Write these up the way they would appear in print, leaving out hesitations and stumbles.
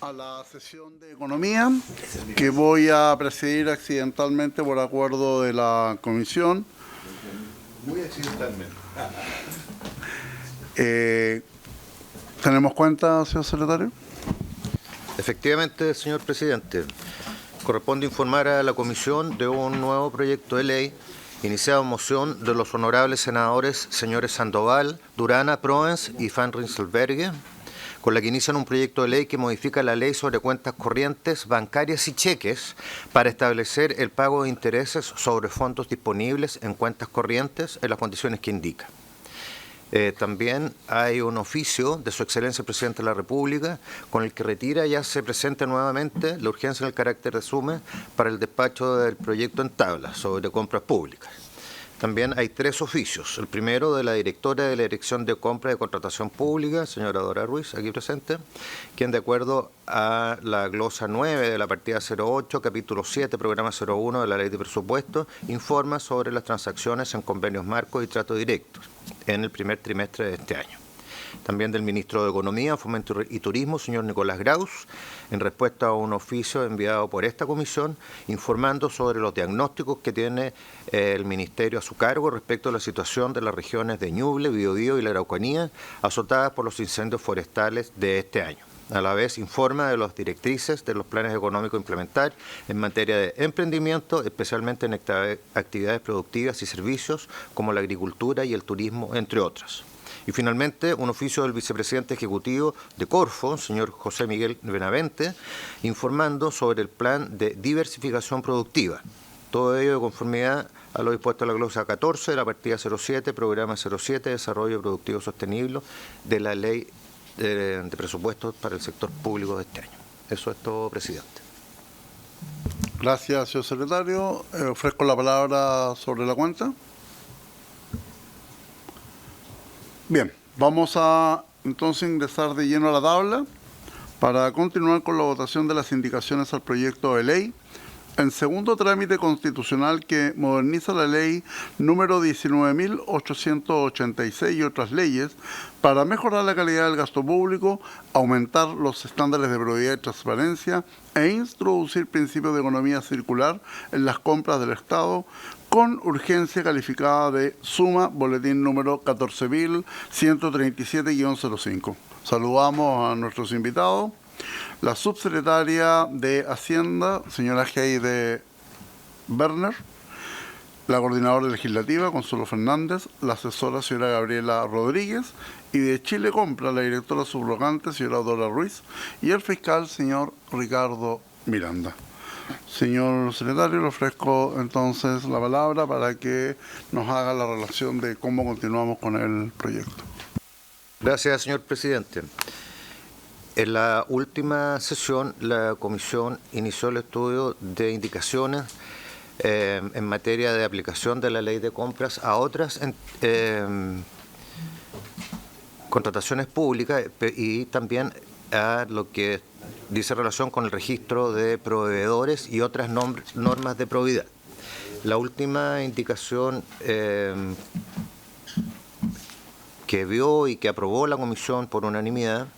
a la sesión de economía que voy a presidir accidentalmente por acuerdo de la comisión. Muy accidentalmente. ¿Tenemos cuenta, señor secretario? Efectivamente, señor presidente. Corresponde informar a la comisión de un nuevo proyecto de ley iniciado en moción de los honorables senadores señores Sandoval, Durana, Proens y Van Rysselberghe, con la que inician un proyecto de ley que modifica la ley sobre cuentas corrientes, bancarias y cheques para establecer el pago de intereses sobre fondos disponibles en cuentas corrientes en las condiciones que indica. También hay un oficio de Su Excelencia el Presidente de la República con el que retira y hace presente nuevamente la urgencia en el carácter de SUME para el despacho del proyecto en tabla sobre compras públicas. También hay 3 oficios. El primero de la directora de la Dirección de Compra y Contratación Pública, señora Dora Ruiz, aquí presente, quien de acuerdo a la glosa 9 de la partida 08, capítulo 7, programa 01 de la Ley de Presupuesto, informa sobre las transacciones en convenios marcos y trato directos en el primer trimestre de este año. También del ministro de Economía, Fomento y Turismo, señor Nicolás Graus, en respuesta a un oficio enviado por esta comisión, informando sobre los diagnósticos que tiene el Ministerio a su cargo respecto a la situación de las regiones de Ñuble, Biobío y la Araucanía, azotadas por los incendios forestales de este año. A la vez informa de las directrices de los planes económicos a implementar en materia de emprendimiento, especialmente en actividades productivas y servicios como la agricultura y el turismo, entre otras. Y finalmente, un oficio del vicepresidente ejecutivo de Corfo, señor José Miguel Benavente, informando sobre el plan de diversificación productiva. Todo ello de conformidad a lo dispuesto en la glosa 14 de la partida 07, programa 07, Desarrollo Productivo Sostenible de la Ley de Presupuestos para el sector público de este año. Eso es todo, presidente. Gracias, señor secretario. Ofrezco la palabra sobre la cuenta. Bien, vamos a entonces ingresar de lleno a la tabla para continuar con la votación de las indicaciones al proyecto de ley en segundo trámite constitucional que moderniza la ley número 19.886 y otras leyes para mejorar la calidad del gasto público, aumentar los estándares de probidad y transparencia e introducir principios de economía circular en las compras del Estado con urgencia calificada de suma boletín número 14.137-05. Saludamos a nuestros invitados. La subsecretaria de Hacienda, señora Heide Berner, la coordinadora legislativa, Consuelo Fernández, la asesora, señora Gabriela Rodríguez, y de Chile Compra, la directora subrogante, señora Dora Ruiz, y el fiscal, señor Ricardo Miranda. Señor secretario, le ofrezco entonces la palabra para que nos haga la relación de cómo continuamos con el proyecto. Gracias, señor presidente. En la última sesión, la comisión inició el estudio de indicaciones en materia de aplicación de la ley de compras a otras contrataciones públicas y también a lo que dice relación con el registro de proveedores y otras normas de probidad. La última indicación que vio y que aprobó la comisión por unanimidad,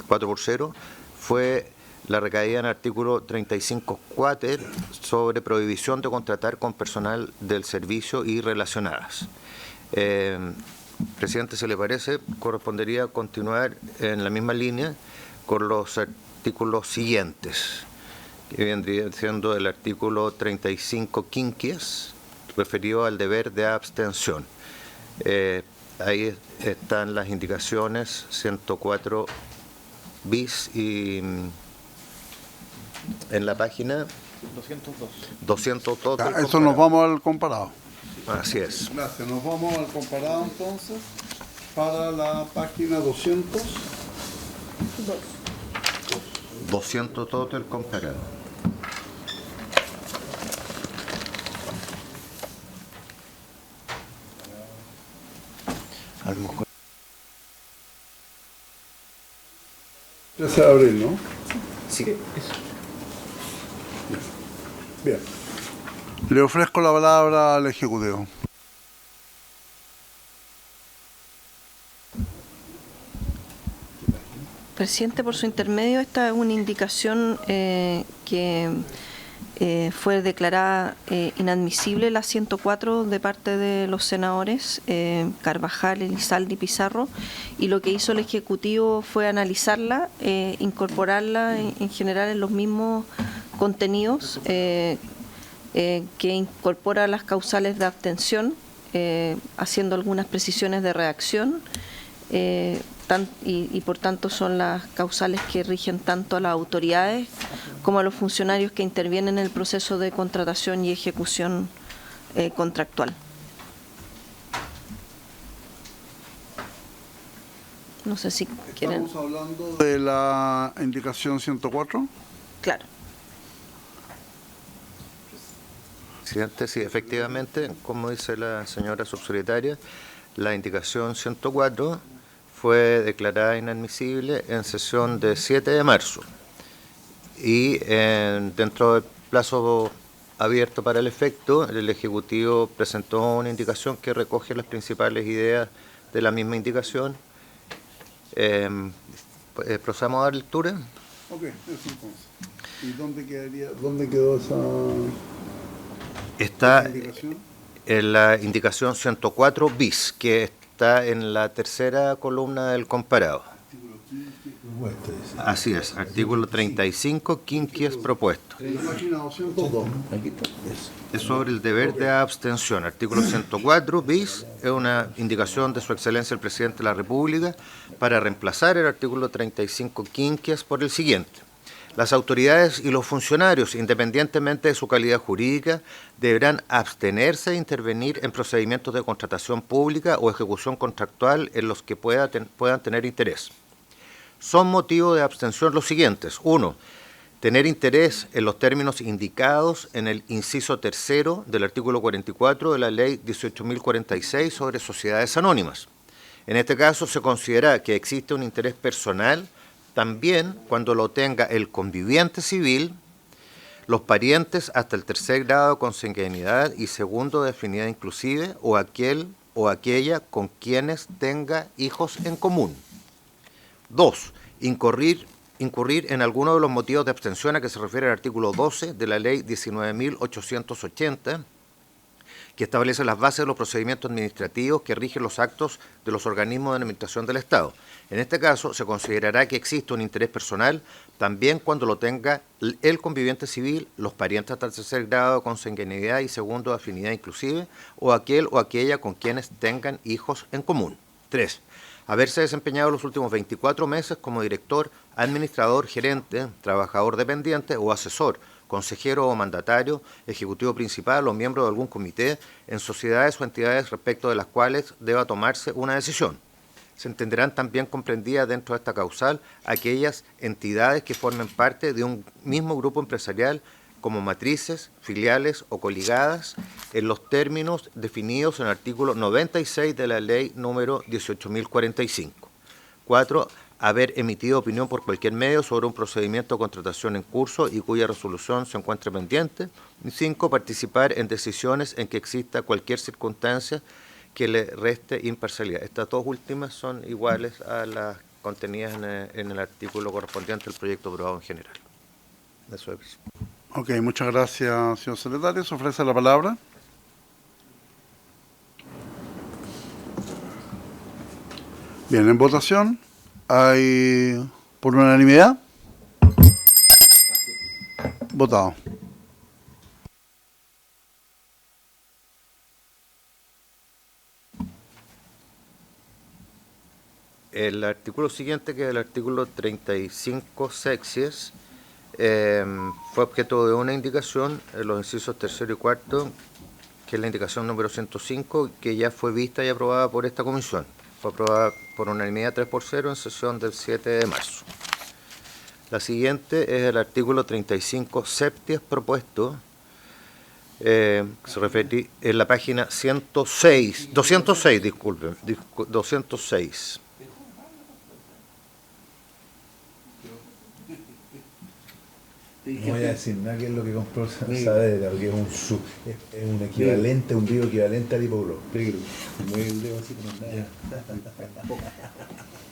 4-0, fue la recaída en el artículo 35.4 sobre prohibición de contratar con personal del servicio y relacionadas. Presidente, si le parece, correspondería continuar en la misma línea con los artículos siguientes, que vendría siendo el artículo 35 quinquies, referido al deber de abstención. Ahí están las indicaciones 104 bis y en la página 202. Eso nos vamos al comparado. Así es. Gracias, nos vamos al comparado entonces para la página 200. 200 todo el comparado. A lo mejor. 13 de abril, ¿no? Sí. Bien. Le ofrezco la palabra al Ejecutivo. Presidente, por su intermedio, esta es una indicación que fue declarada inadmisible, la 104, de parte de los senadores Carvajal, Elizalde y Pizarro, y lo que hizo el Ejecutivo fue analizarla, incorporarla en general en los mismos contenidos que incorpora las causales de abstención, haciendo algunas precisiones de redacción, y por tanto son las causales que rigen tanto a las autoridades como a los funcionarios que intervienen en el proceso de contratación y ejecución contractual. No sé si quieren... ¿Estamos hablando de la indicación 104? Claro. Presidente, sí, efectivamente, como dice la señora subsecretaria, la indicación 104 fue declarada inadmisible en sesión de 7 de marzo y dentro del plazo abierto para el efecto, el Ejecutivo presentó una indicación que recoge las principales ideas de la misma indicación. ¿Procedamos a dar lectura? Ok, eso entonces. ¿Y dónde quedó esa indicación? En la indicación 104 bis, que está en la tercera columna del comparado. Así es, artículo 35, quinquies propuesto. Página 202. Es sobre el deber de abstención. Artículo 104 bis es una indicación de Su Excelencia el Presidente de la República para reemplazar el artículo 35 quinquies por el siguiente. Las autoridades y los funcionarios, independientemente de su calidad jurídica, deberán abstenerse de intervenir en procedimientos de contratación pública o ejecución contractual en los que puedan tener interés. Son motivo de abstención los siguientes. 1. Tener interés en los términos indicados en el inciso tercero del artículo 44 de la Ley 18.046 sobre sociedades anónimas. En este caso se considera que existe un interés personal también cuando lo tenga el conviviente civil, los parientes hasta el tercer grado de consanguinidad y segundo de afinidad inclusive, o aquel o aquella con quienes tenga hijos en común. 2. Incurrir en alguno de los motivos de abstención a que se refiere el artículo 12 de la Ley 19.880, que establece las bases de los procedimientos administrativos que rigen los actos de los organismos de administración del Estado. En este caso, se considerará que existe un interés personal también cuando lo tenga el conviviente civil, los parientes hasta el tercer grado de consanguinidad y segundo de afinidad inclusive, o aquel o aquella con quienes tengan hijos en común. 3. Haberse desempeñado los últimos 24 meses como director, administrador, gerente, trabajador dependiente o asesor, consejero o mandatario, ejecutivo principal o miembro de algún comité en sociedades o entidades respecto de las cuales deba tomarse una decisión. Se entenderán también comprendidas dentro de esta causal aquellas entidades que formen parte de un mismo grupo empresarial como matrices, filiales o coligadas en los términos definidos en el artículo 96 de la Ley número 18.045. 4. Haber emitido opinión por cualquier medio sobre un procedimiento de contratación en curso y cuya resolución se encuentre pendiente. Y 5. Participar en decisiones en que exista cualquier circunstancia que le reste imparcialidad. Estas dos últimas son iguales a las contenidas en el artículo correspondiente al proyecto aprobado en general. Eso es. Ok, muchas gracias, señor secretario. ¿Se ofrece la palabra? Bien, en votación. ¿Hay por unanimidad? Votado. El artículo siguiente, que es el artículo 35 sexies, fue objeto de una indicación en los incisos tercero y cuarto, que es la indicación número 105, que ya fue vista y aprobada por esta comisión. Fue aprobada por unanimidad 3-0 en sesión del 7 de marzo. La siguiente es el artículo 35 septies propuesto, se refiere en la página 206, disculpen, 206. No voy a decir nada que es lo que compró Saavedra, porque es un equivalente, un río equivalente al Hipoglo. Mueve el dedo así como nada.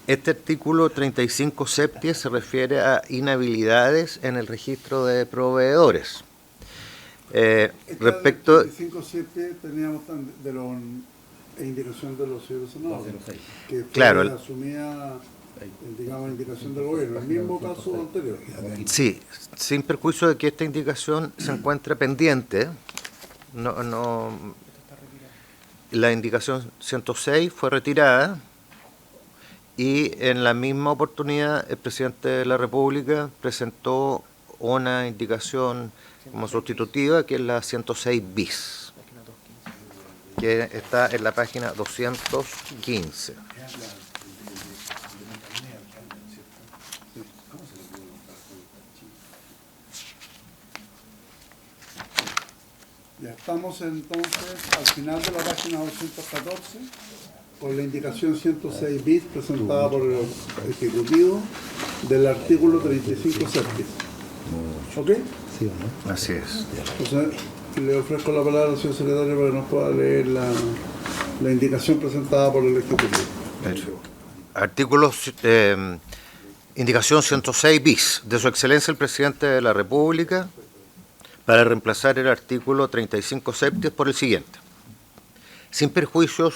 Este artículo 35 septies se refiere a inhabilidades en el registro de proveedores. Respecto... 25 teníamos de los indicación de los señores senadores, que claro, asumía, digamos, indicación del gobierno, el mismo caso anterior. Sí, sin perjuicio de que esta indicación se encuentre pendiente, la indicación 106 fue retirada y en la misma oportunidad el presidente de la República presentó una indicación como sustitutiva, que es la 106 bis, que está en la página 215. Ya estamos entonces al final de la página 214 con la indicación 106 bis presentada por el Ejecutivo del artículo 35 septies. ¿Ok? ¿Sí o no? Así es. Entonces, le ofrezco la palabra al señor secretario para que nos pueda leer la indicación presentada por el Ejecutivo. Artículos, indicación 106 bis, de su excelencia el presidente de la República, para reemplazar el artículo 35 septies por el siguiente. Sin perjuicio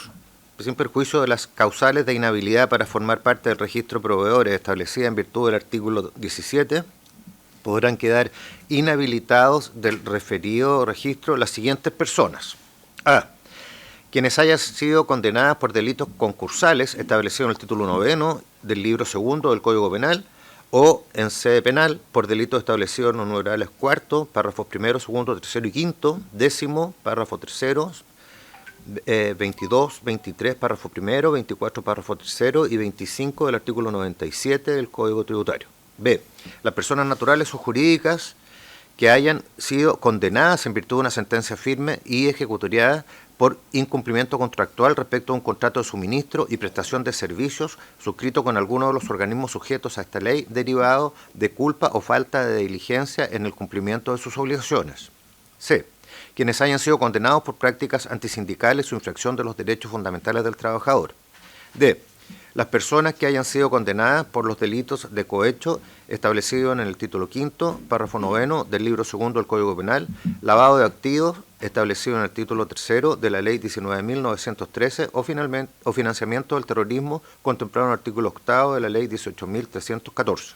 de las causales de inhabilidad para formar parte del registro de proveedores establecida en virtud del artículo 17, podrán quedar inhabilitados del referido registro las siguientes personas. A. Quienes hayan sido condenadas por delitos concursales establecidos en el título 9 del libro 2 del Código Penal o en sede penal por delitos establecidos en los numerales 4, párrafos 1, 2, 3 y 5, 10º, párrafo 3, 22, 23, párrafo 1, 24, párrafo 3 y 25 del artículo 97 del Código Tributario. B. Las personas naturales o jurídicas que hayan sido condenadas en virtud de una sentencia firme y ejecutoriada por incumplimiento contractual respecto a un contrato de suministro y prestación de servicios suscrito con alguno de los organismos sujetos a esta ley derivado de culpa o falta de diligencia en el cumplimiento de sus obligaciones. C. Quienes hayan sido condenados por prácticas antisindicales o infracción de los derechos fundamentales del trabajador. D. Las personas que hayan sido condenadas por los delitos de cohecho establecidos en el título 5, párrafo 9 del libro 2 del Código Penal, lavado de activos establecido en el título 3 de la Ley 19.913 o financiamiento del terrorismo contemplado en el artículo 8 de la Ley 18.314.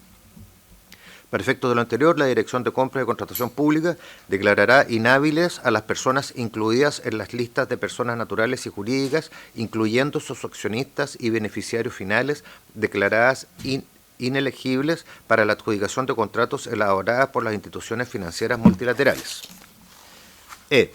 Para efectos de lo anterior, la Dirección de Compras y Contratación Pública declarará inhábiles a las personas incluidas en las listas de personas naturales y jurídicas, incluyendo sus accionistas y beneficiarios finales, declaradas inelegibles para la adjudicación de contratos elaboradas por las instituciones financieras multilaterales. E.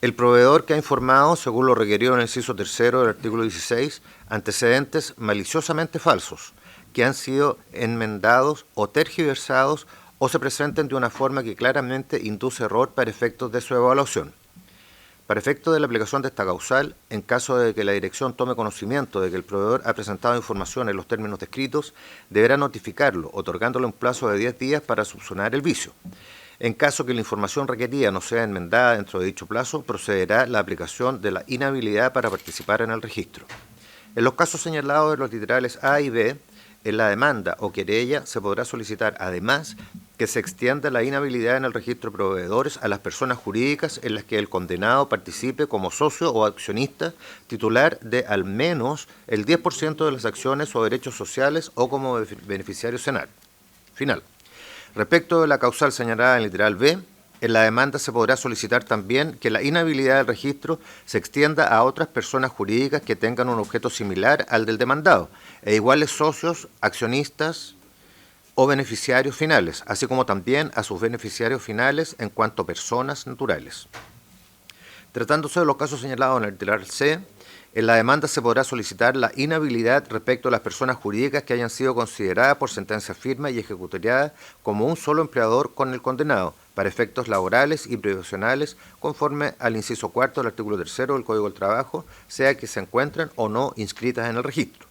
El proveedor que ha informado, según lo requerido en el inciso 3 del artículo 16, antecedentes maliciosamente falsos, que han sido enmendados o tergiversados o se presenten de una forma que claramente induce error para efectos de su evaluación. Para efectos de la aplicación de esta causal, en caso de que la dirección tome conocimiento de que el proveedor ha presentado información en los términos descritos, deberá notificarlo, otorgándole un plazo de 10 días para subsanar el vicio. En caso que la información requerida no sea enmendada dentro de dicho plazo, procederá la aplicación de la inhabilidad para participar en el registro. En los casos señalados en los literales A y B, en la demanda o querella se podrá solicitar, además, que se extienda la inhabilidad en el registro de proveedores a las personas jurídicas en las que el condenado participe como socio o accionista titular de al menos el 10% de las acciones o derechos sociales o como beneficiario final. Respecto de la causal señalada en el literal B, en la demanda se podrá solicitar también que la inhabilidad del registro se extienda a otras personas jurídicas que tengan un objeto similar al del demandado, e iguales socios, accionistas o beneficiarios finales, así como también a sus beneficiarios finales en cuanto a personas naturales. Tratándose de los casos señalados en el literal C, en la demanda se podrá solicitar la inhabilidad respecto a las personas jurídicas que hayan sido consideradas por sentencia firme y ejecutoriada como un solo empleador con el condenado, para efectos laborales y previsionales, conforme al inciso 4 del artículo 3 del Código del Trabajo, sea que se encuentren o no inscritas en el registro.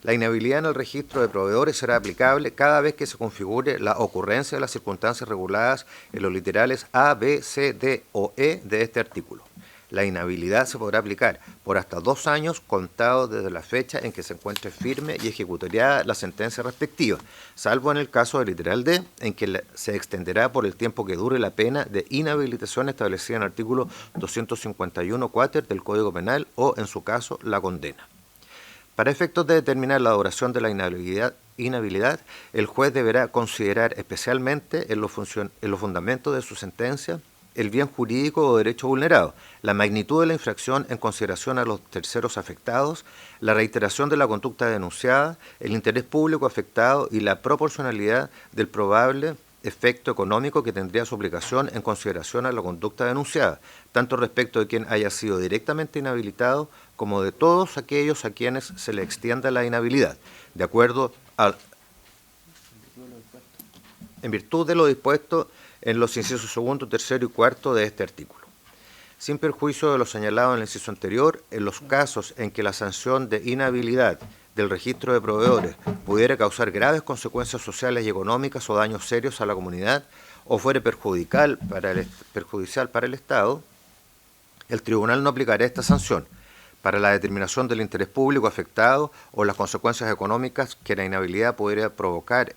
La inhabilidad en el registro de proveedores será aplicable cada vez que se configure la ocurrencia de las circunstancias reguladas en los literales A, B, C, D o E de este artículo. La inhabilidad se podrá aplicar por hasta 2 años contados desde la fecha en que se encuentre firme y ejecutoriada la sentencia respectiva, salvo en el caso del literal D, en que se extenderá por el tiempo que dure la pena de inhabilitación establecida en el artículo 251 cuáter del Código Penal o, en su caso, la condena. Para efectos de determinar la duración de la inhabilidad, el juez deberá considerar especialmente en los fundamentos de su sentencia el bien jurídico o derecho vulnerado, la magnitud de la infracción en consideración a los terceros afectados, la reiteración de la conducta denunciada, el interés público afectado y la proporcionalidad del probable efecto económico que tendría su aplicación en consideración a la conducta denunciada, tanto respecto de quien haya sido directamente inhabilitado como de todos aquellos a quienes se le extienda la inhabilidad, de acuerdo en virtud de lo dispuesto en los incisos segundo, tercero y cuarto de este artículo. Sin perjuicio de lo señalado en el inciso anterior, en los casos en que la sanción de inhabilidad del registro de proveedores pudiera causar graves consecuencias sociales y económicas o daños serios a la comunidad o fuere perjudicial para el Estado, el tribunal no aplicará esta sanción para la determinación del interés público afectado o las consecuencias económicas que la inhabilidad pudiera provocar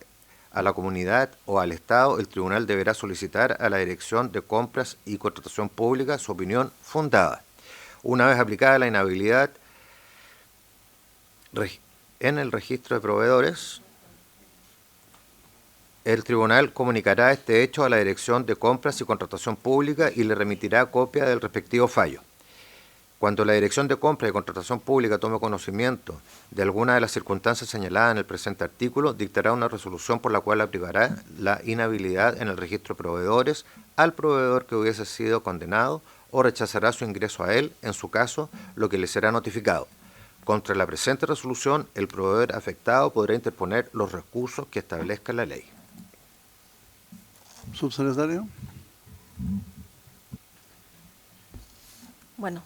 a la comunidad o al Estado. El tribunal deberá solicitar a la Dirección de Compras y Contratación Pública su opinión fundada. Una vez aplicada la inhabilidad en el registro de proveedores, el tribunal comunicará este hecho a la Dirección de Compras y Contratación Pública y le remitirá copia del respectivo fallo. Cuando la Dirección de Compras y Contratación Pública tome conocimiento de alguna de las circunstancias señaladas en el presente artículo, dictará una resolución por la cual aplicará la inhabilidad en el registro de proveedores al proveedor que hubiese sido condenado o rechazará su ingreso a él, en su caso, lo que le será notificado. Contra la presente resolución, el proveedor afectado podrá interponer los recursos que establezca la ley. Subsecretario. Bueno,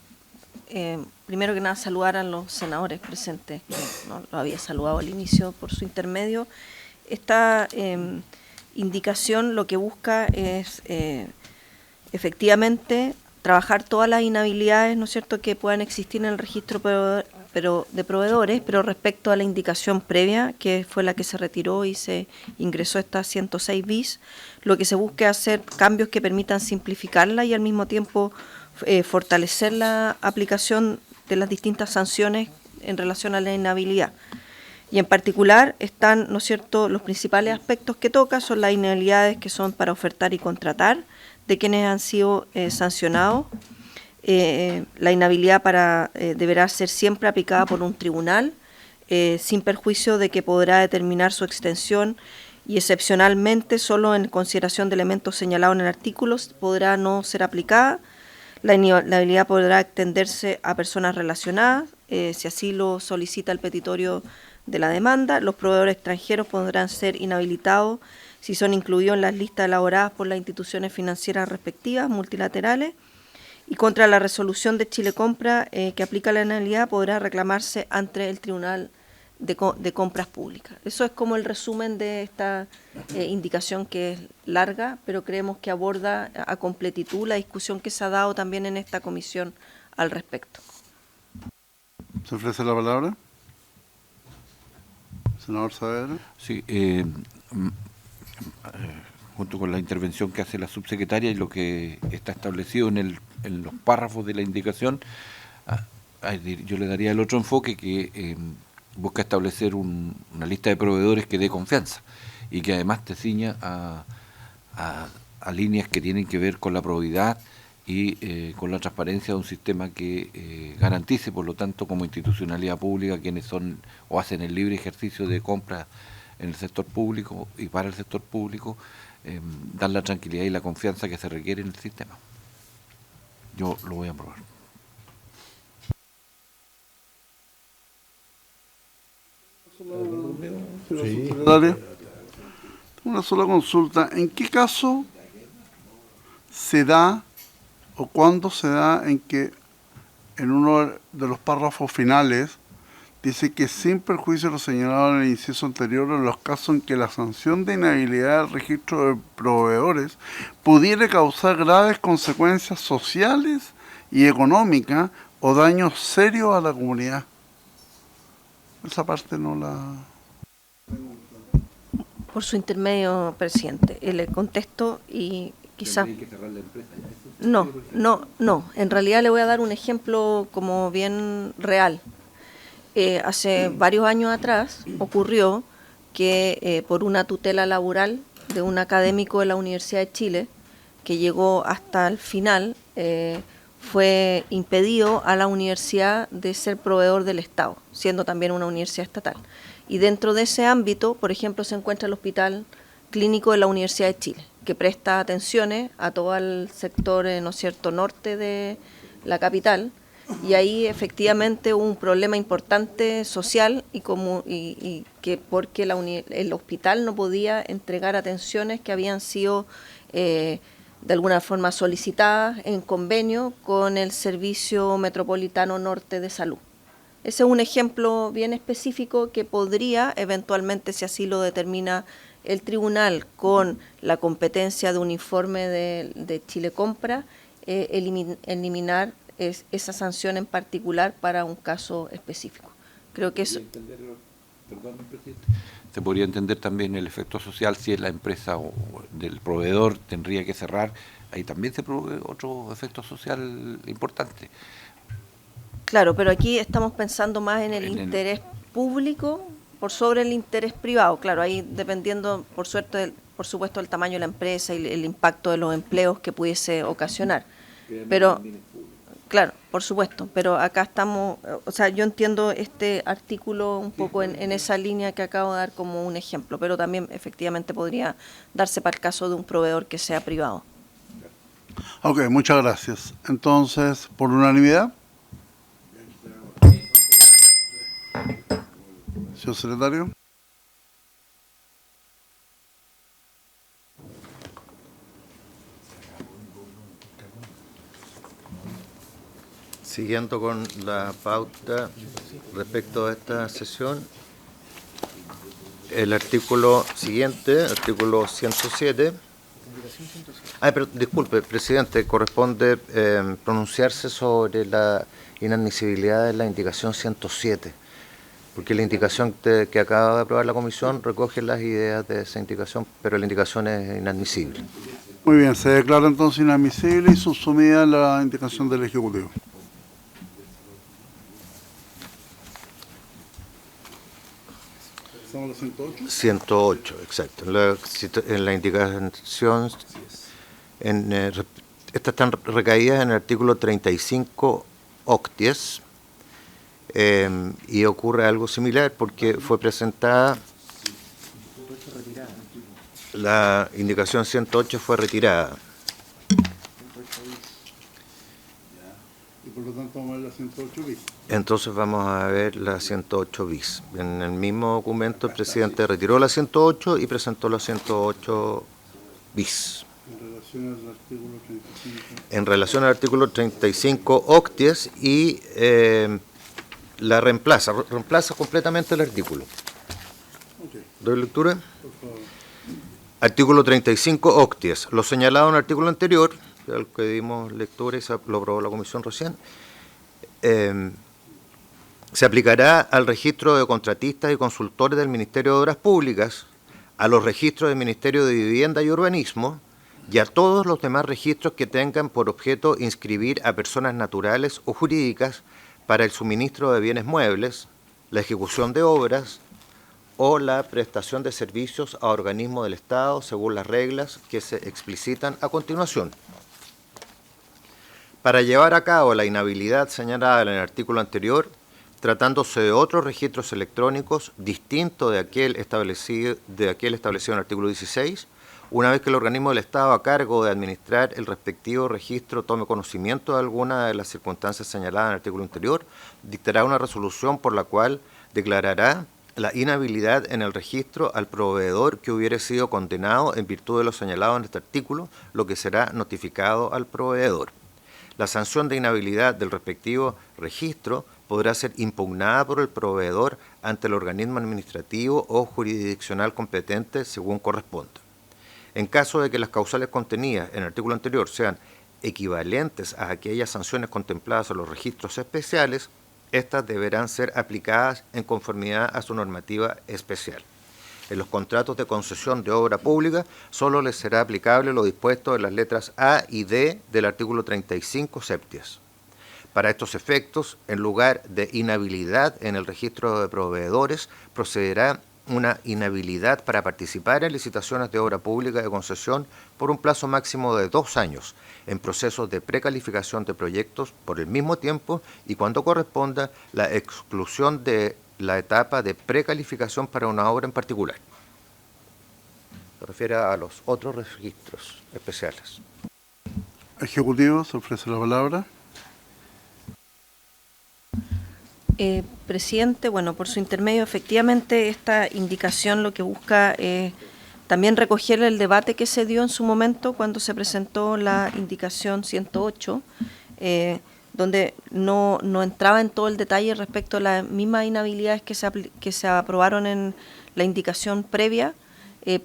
primero que nada saludar a los senadores presentes, que no lo había saludado al inicio por su intermedio. Esta indicación lo que busca es efectivamente trabajar todas las inhabilidades, ¿no es cierto?, que puedan existir en el registro de proveedores, pero respecto a la indicación previa, que fue la que se retiró y se ingresó esta 106 bis, lo que se busca es hacer cambios que permitan simplificarla y al mismo tiempo fortalecer la aplicación de las distintas sanciones en relación a la inhabilidad. Y en particular están, ¿no es cierto?, los principales aspectos que toca son las inhabilidades que son para ofertar y contratar de quienes han sido sancionados. La inhabilidad deberá ser siempre aplicada por un tribunal, sin perjuicio de que podrá determinar su extensión y excepcionalmente solo en consideración de elementos señalados en el artículo podrá no ser aplicada. La inhabilidad podrá extenderse a personas relacionadas, si así lo solicita el petitorio de la demanda. Los proveedores extranjeros podrán ser inhabilitados si son incluidos en las listas elaboradas por las instituciones financieras respectivas, multilaterales. Y contra la resolución de Chile Compra que aplica la inhabilidad podrá reclamarse ante el Tribunal de Compras Públicas. Eso es como el resumen de esta indicación, que es larga, pero creemos que aborda a completitud la discusión que se ha dado también en esta comisión al respecto. ¿Se ofrece la palabra? Senador Saavedra. Sí, junto con la intervención que hace la subsecretaria y lo que está establecido en los párrafos de la indicación, yo le daría el otro enfoque que busca establecer una lista de proveedores que dé confianza y que además te ciña a líneas que tienen que ver con la probidad y con la transparencia de un sistema que garantice, por lo tanto, como institucionalidad pública, quienes son o hacen el libre ejercicio de compra en el sector público y para el sector público, dar la tranquilidad y la confianza que se requiere en el sistema. Yo lo voy a aprobar. Sí. Una sola consulta. ¿En qué caso se da o cuándo se da en que en uno de los párrafos finales dice que sin perjuicio de lo señalado en el inciso anterior, en los casos en que la sanción de inhabilidad del registro de proveedores pudiera causar graves consecuencias sociales y económicas o daños serios a la comunidad. Esa parte no la... Por su intermedio, presidente, el contexto y quizás... No. En realidad le voy a dar un ejemplo como bien real. Hace varios años atrás ocurrió que por una tutela laboral de un académico de la Universidad de Chile, que llegó hasta el final, fue impedido a la universidad de ser proveedor del Estado, siendo también una universidad estatal. Y dentro de ese ámbito, por ejemplo, se encuentra el Hospital Clínico de la Universidad de Chile, que presta atenciones a todo el sector, ¿no es cierto?, norte de la capital, y ahí efectivamente hubo un problema importante social y que porque el hospital no podía entregar atenciones que habían sido de alguna forma solicitadas en convenio con el Servicio Metropolitano Norte de Salud. Ese es un ejemplo bien específico que podría eventualmente, si así lo determina el tribunal con la competencia de un informe de Chile Compra, eliminar esa sanción en particular para un caso específico. Creo que eso... Se podría entender también el efecto social si es la empresa o del proveedor tendría que cerrar, ahí también se produce otro efecto social importante. Claro, pero aquí estamos pensando más en el interés público por sobre el interés privado. Claro, ahí dependiendo, por supuesto, del tamaño de la empresa y el impacto de los empleos que pudiese ocasionar. Pero, claro, por supuesto, pero acá estamos, o sea, yo entiendo este artículo un poco en esa línea que acabo de dar como un ejemplo, pero también efectivamente podría darse para el caso de un proveedor que sea privado. Ok, muchas gracias. Entonces, por unanimidad. Señor secretario. Siguiendo con la pauta respecto a esta sesión, el artículo siguiente, artículo 107. Pero disculpe, presidente, corresponde pronunciarse sobre la inadmisibilidad de la indicación 107, porque la indicación que acaba de aprobar la comisión recoge las ideas de esa indicación, pero la indicación es inadmisible. Muy bien, se declara entonces inadmisible y subsumida la indicación del Ejecutivo. ¿Estamos en 108? 108, exacto. En la indicación, estas están recaídas en el artículo 35 octies, y ocurre algo similar porque fue presentada, la indicación 108 fue retirada. Y por lo tanto vamos a ver la 108 bis. Entonces vamos a ver la 108 bis. En el mismo documento el presidente retiró la 108 y presentó la 108 bis. En relación al artículo 35 octies y la reemplaza completamente el artículo. ¿Doy lectura? Por favor. Artículo 35 octies. Lo señalado en el artículo anterior, al que dimos lectura y lo aprobó la comisión recién, se aplicará al registro de contratistas y consultores del Ministerio de Obras Públicas, a los registros del Ministerio de Vivienda y Urbanismo y a todos los demás registros que tengan por objeto inscribir a personas naturales o jurídicas para el suministro de bienes muebles, la ejecución de obras o la prestación de servicios a organismos del Estado según las reglas que se explicitan a continuación. Para llevar a cabo la inhabilidad señalada en el artículo anterior, tratándose de otros registros electrónicos distintos de aquel establecido en el artículo 16, una vez que el organismo del Estado a cargo de administrar el respectivo registro tome conocimiento de alguna de las circunstancias señaladas en el artículo anterior, dictará una resolución por la cual declarará la inhabilidad en el registro al proveedor que hubiere sido condenado en virtud de lo señalado en este artículo, lo que será notificado al proveedor. La sanción de inhabilidad del respectivo registro podrá ser impugnada por el proveedor ante el organismo administrativo o jurisdiccional competente según corresponda. En caso de que las causales contenidas en el artículo anterior sean equivalentes a aquellas sanciones contempladas en los registros especiales, estas deberán ser aplicadas en conformidad a su normativa especial. En los contratos de concesión de obra pública solo les será aplicable lo dispuesto en las letras A y D del artículo 35 septies. Para estos efectos, en lugar de inhabilidad en el registro de proveedores, procederá una inhabilidad para participar en licitaciones de obra pública de concesión por un plazo máximo de 2 años, en procesos de precalificación de proyectos por el mismo tiempo y cuando corresponda la exclusión de la etapa de precalificación para una obra en particular. Se refiere a los otros registros especiales. Ejecutivo, se ofrece la palabra. Presidente, bueno, por su intermedio, efectivamente esta indicación lo que busca es también recoger el debate que se dio en su momento cuando se presentó la indicación 108, donde no entraba en todo el detalle respecto a las mismas inhabilidades que se aprobaron en la indicación previa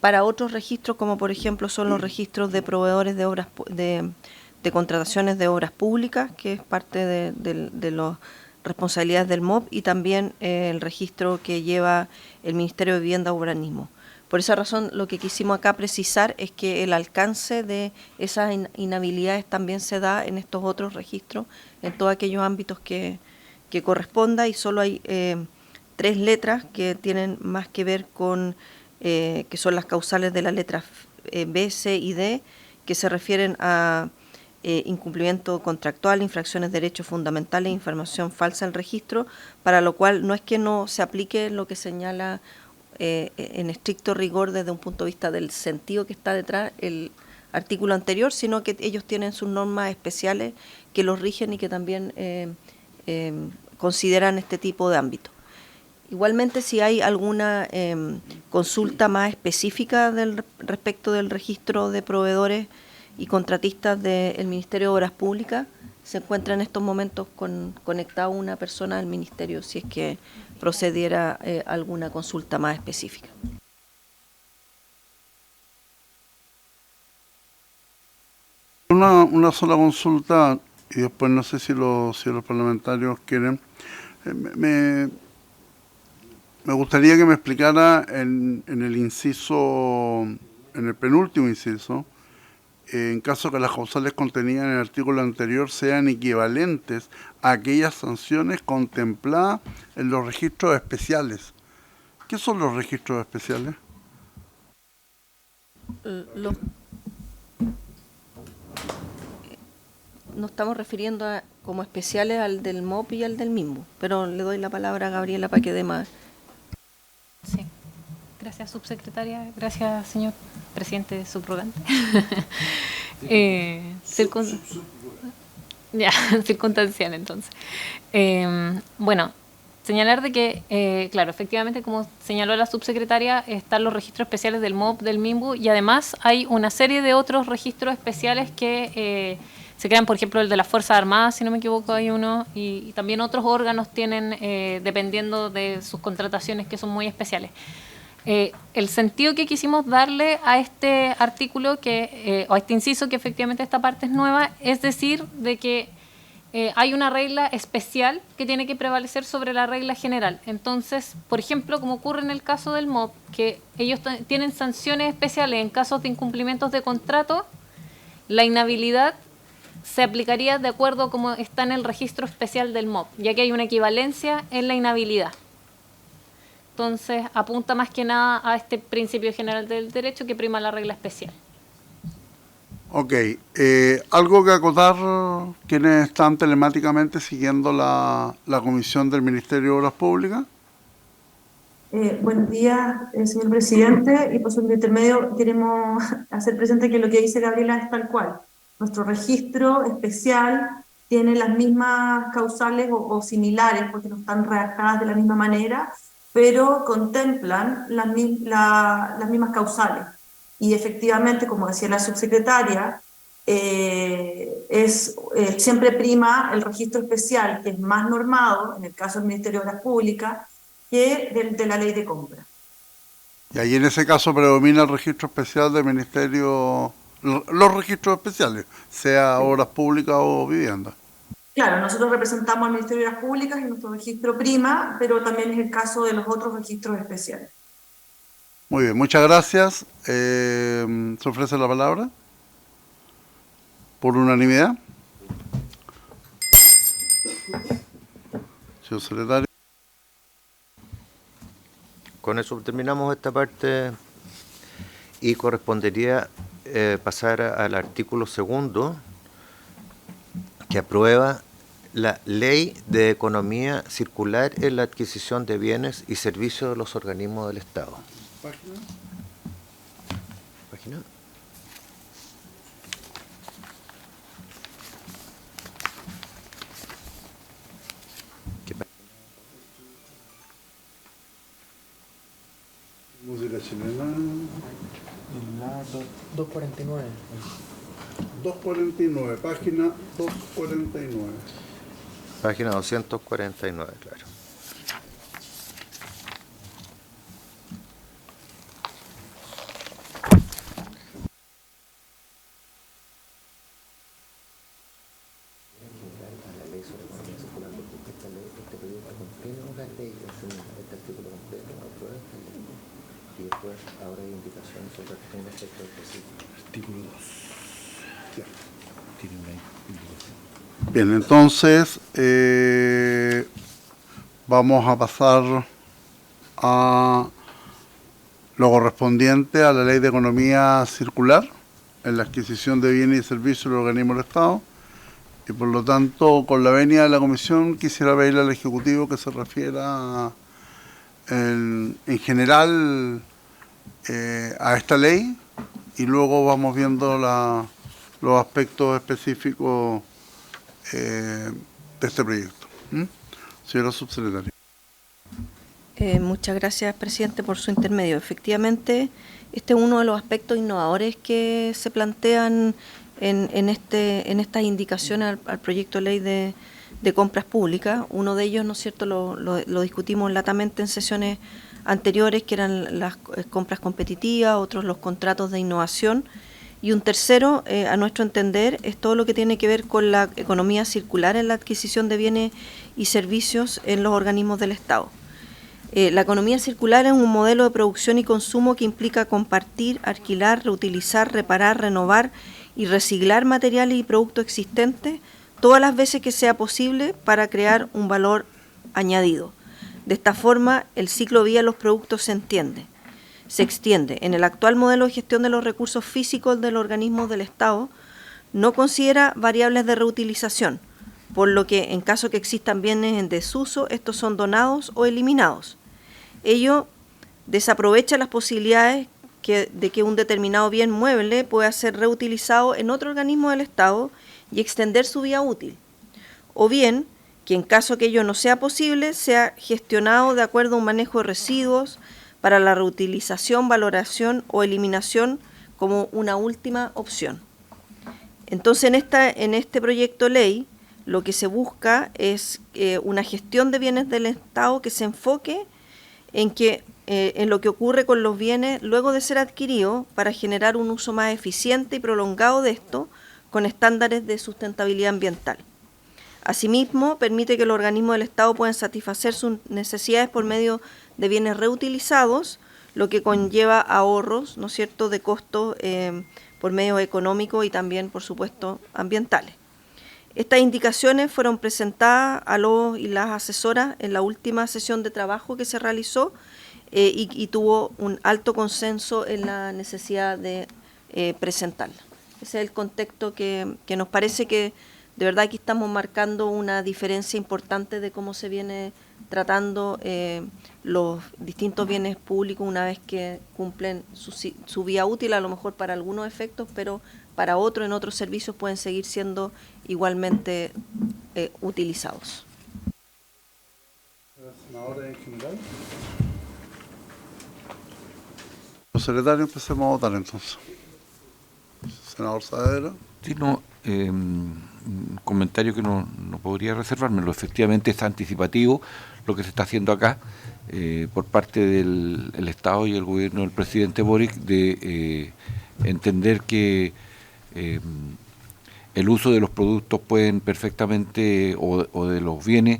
para otros registros, como por ejemplo son los registros de proveedores de obras de contrataciones de obras públicas, que es parte de los responsabilidades del MOP, y también el registro que lleva el Ministerio de Vivienda y Urbanismo. Por esa razón, lo que quisimos acá precisar es que el alcance de esas inhabilidades también se da en estos otros registros, en todos aquellos ámbitos que corresponda, y solo hay 3 letras que tienen más que ver con, que son las causales de las letras B, C y D, que se refieren a incumplimiento contractual, infracciones de derechos fundamentales, información falsa en el registro, para lo cual no es que no se aplique lo que señala en estricto rigor desde un punto de vista del sentido que está detrás el artículo anterior, sino que ellos tienen sus normas especiales que los rigen y que también consideran este tipo de ámbito. Igualmente, si hay alguna consulta más específica respecto del registro de proveedores y contratistas del Ministerio de Obras Públicas, se encuentra en estos momentos conectada una persona del Ministerio, si es que procediera alguna consulta más específica. Una sola consulta, y después no sé si los parlamentarios quieren. Me gustaría que me explicara en el inciso, en el penúltimo inciso, en caso que las causales contenidas en el artículo anterior sean equivalentes a aquellas sanciones contempladas en los registros especiales. ¿Qué son los registros especiales? Nos estamos refiriendo como especiales al del MOP y al del mismo, pero le doy la palabra a Gabriela para que dé más. Sí. Gracias, subsecretaria. Gracias, señor presidente subrogante. Circunstancial, entonces. Bueno, señalar de que, claro, efectivamente, como señaló la subsecretaria, están los registros especiales del MOP, del MIMBU, y además hay una serie de otros registros especiales que se crean, por ejemplo, el de las Fuerzas Armadas, si no me equivoco, hay uno, y también otros órganos tienen, dependiendo de sus contrataciones, que son muy especiales. El sentido que quisimos darle a este artículo, o a este inciso, que efectivamente esta parte es nueva, es decir, de que hay una regla especial que tiene que prevalecer sobre la regla general. Entonces, por ejemplo, como ocurre en el caso del MOP, que ellos tienen sanciones especiales en casos de incumplimientos de contrato, la inhabilidad se aplicaría de acuerdo a como está en el registro especial del MOP, ya que hay una equivalencia en la inhabilidad. Entonces, apunta más que nada a este principio general del derecho que prima la regla especial. Ok. ¿Algo que acotar quienes están telemáticamente siguiendo la comisión del Ministerio de Obras Públicas? Buenos días, señor presidente, y por su intermedio queremos hacer presente que lo que dice Gabriela es tal cual. Nuestro registro especial tiene las mismas causales o similares, porque no están redactadas de la misma manera, pero contemplan las mismas causales. Y efectivamente, como decía la subsecretaria, siempre prima el registro especial, que es más normado, en el caso del Ministerio de Obras Públicas, que de la ley de compra. Y ahí en ese caso predomina el registro especial del Ministerio, los registros especiales, sea obras públicas o vivienda. Claro, nosotros representamos al Ministerio de Obras Públicas y nuestro registro prima, pero también es el caso de los otros registros especiales. Muy bien, muchas gracias. ¿Se ofrece la palabra? ¿Por unanimidad? Señor secretario. Con eso terminamos esta parte y correspondería pasar al artículo 2, que aprueba la Ley de Economía Circular en la adquisición de bienes y servicios de los organismos del Estado. ¿Página? ¿Página? ¿Qué página? Música chilena. En la 249. 249, página 249. Página 249, claro. Artículo 2. Tiene una indicación. Bien, entonces vamos a pasar a lo correspondiente a la Ley de Economía Circular en la adquisición de bienes y servicios del organismo del Estado, y por lo tanto, con la venia de la Comisión, quisiera pedirle al Ejecutivo que se refiera en general a esta ley, y luego vamos viendo los aspectos específicos de este proyecto. Señora subsecretaria. Muchas gracias, presidente, por su intermedio. Efectivamente, este es uno de los aspectos innovadores que se plantean en estas indicaciones al proyecto de ley de compras públicas. Uno de ellos, ¿no es cierto?, lo discutimos latamente en sesiones anteriores, que eran las compras competitivas, otros los contratos de innovación, y un tercero, a nuestro entender, es todo lo que tiene que ver con la economía circular en la adquisición de bienes y servicios en los organismos del Estado. La economía circular es un modelo de producción y consumo que implica compartir, alquilar, reutilizar, reparar, renovar y reciclar materiales y productos existentes todas las veces que sea posible para crear un valor añadido. De esta forma, el ciclo de vida de los productos se extiende. En el actual modelo de gestión de los recursos físicos de los organismos del Estado, no considera variables de reutilización, por lo que en caso que existan bienes en desuso, estos son donados o eliminados. Ello desaprovecha las posibilidades de que un determinado bien mueble pueda ser reutilizado en otro organismo del Estado y extender su vida útil. O bien, que en caso que ello no sea posible, sea gestionado de acuerdo a un manejo de residuos para la reutilización, valoración o eliminación como una última opción. Entonces, en este proyecto de ley, lo que se busca es una gestión de bienes del Estado que se enfoque en lo que ocurre con los bienes luego de ser adquiridos para generar un uso más eficiente y prolongado de esto con estándares de sustentabilidad ambiental. Asimismo, permite que los organismos del Estado puedan satisfacer sus necesidades por medio de bienes reutilizados, lo que conlleva ahorros, ¿no es cierto?, de costos por medios económicos y también, por supuesto, ambientales. Estas indicaciones fueron presentadas a los y las asesoras en la última sesión de trabajo que se realizó y tuvo un alto consenso en la necesidad de presentarla. Ese es el contexto que nos parece que de verdad aquí estamos marcando una diferencia importante de cómo se viene tratando los distintos bienes públicos una vez que cumplen su vía útil, a lo mejor para algunos efectos, pero para otros, en otros servicios pueden seguir siendo igualmente utilizados. Senadores en general. Los secretarios, empecemos a votar entonces. senador Saavedra. Sí, no, un comentario que no podría reservármelo. Efectivamente es anticipativo lo que se está haciendo acá por parte del Estado y el gobierno del presidente Boric de entender que el uso de los productos pueden perfectamente, o de los bienes,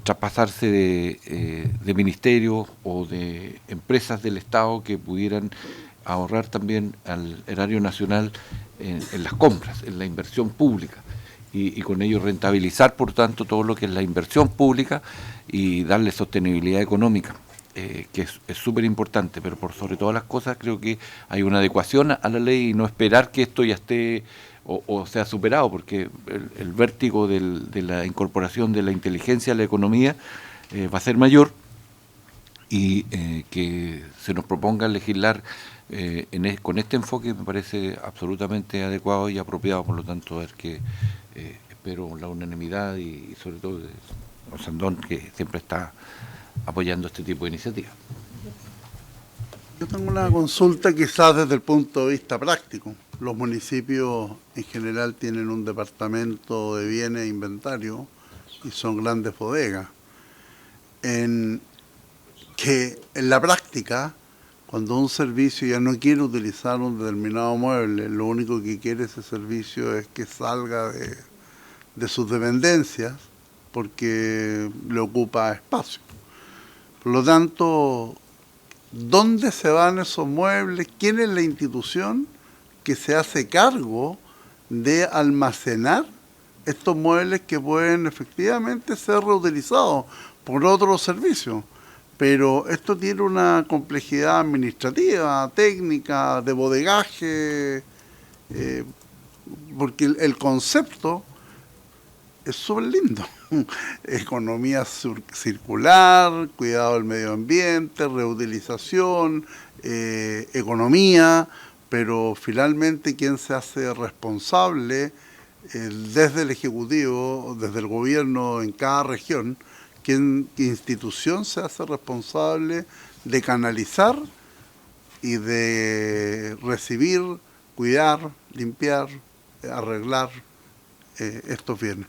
traspasarse de ministerios o de empresas del Estado que pudieran ahorrar también al erario nacional en las compras, en la inversión pública, y con ello rentabilizar, por tanto, todo lo que es la inversión pública y darle sostenibilidad económica, que es súper importante, pero por sobre todas las cosas creo que hay una adecuación a la ley y no esperar que esto ya esté o sea superado, porque el vértigo de la incorporación de la inteligencia a la economía va a ser mayor, y que se nos proponga legislar con este enfoque me parece absolutamente adecuado y apropiado. Por lo tanto, es que espero la unanimidad y sobre todo de Sandón, que siempre está apoyando este tipo de iniciativas. Yo tengo una consulta quizás desde el punto de vista práctico. Los municipios en general tienen un departamento de bienes e inventario y son grandes bodegas. En la práctica, cuando un servicio ya no quiere utilizar un determinado mueble, lo único que quiere ese servicio es que salga de sus dependencias porque le ocupa espacio. Por lo tanto, ¿dónde se van esos muebles? ¿Quién es la institución que se hace cargo de almacenar estos muebles que pueden efectivamente ser reutilizados por otros servicios? Pero esto tiene una complejidad administrativa, técnica, de bodegaje, porque el concepto es súper lindo. Economía circular, cuidado del medio ambiente, reutilización, economía, pero finalmente quien se hace responsable desde el Ejecutivo, desde el gobierno en cada región, ¿qué institución se hace responsable de canalizar y de recibir, cuidar, limpiar, arreglar estos bienes?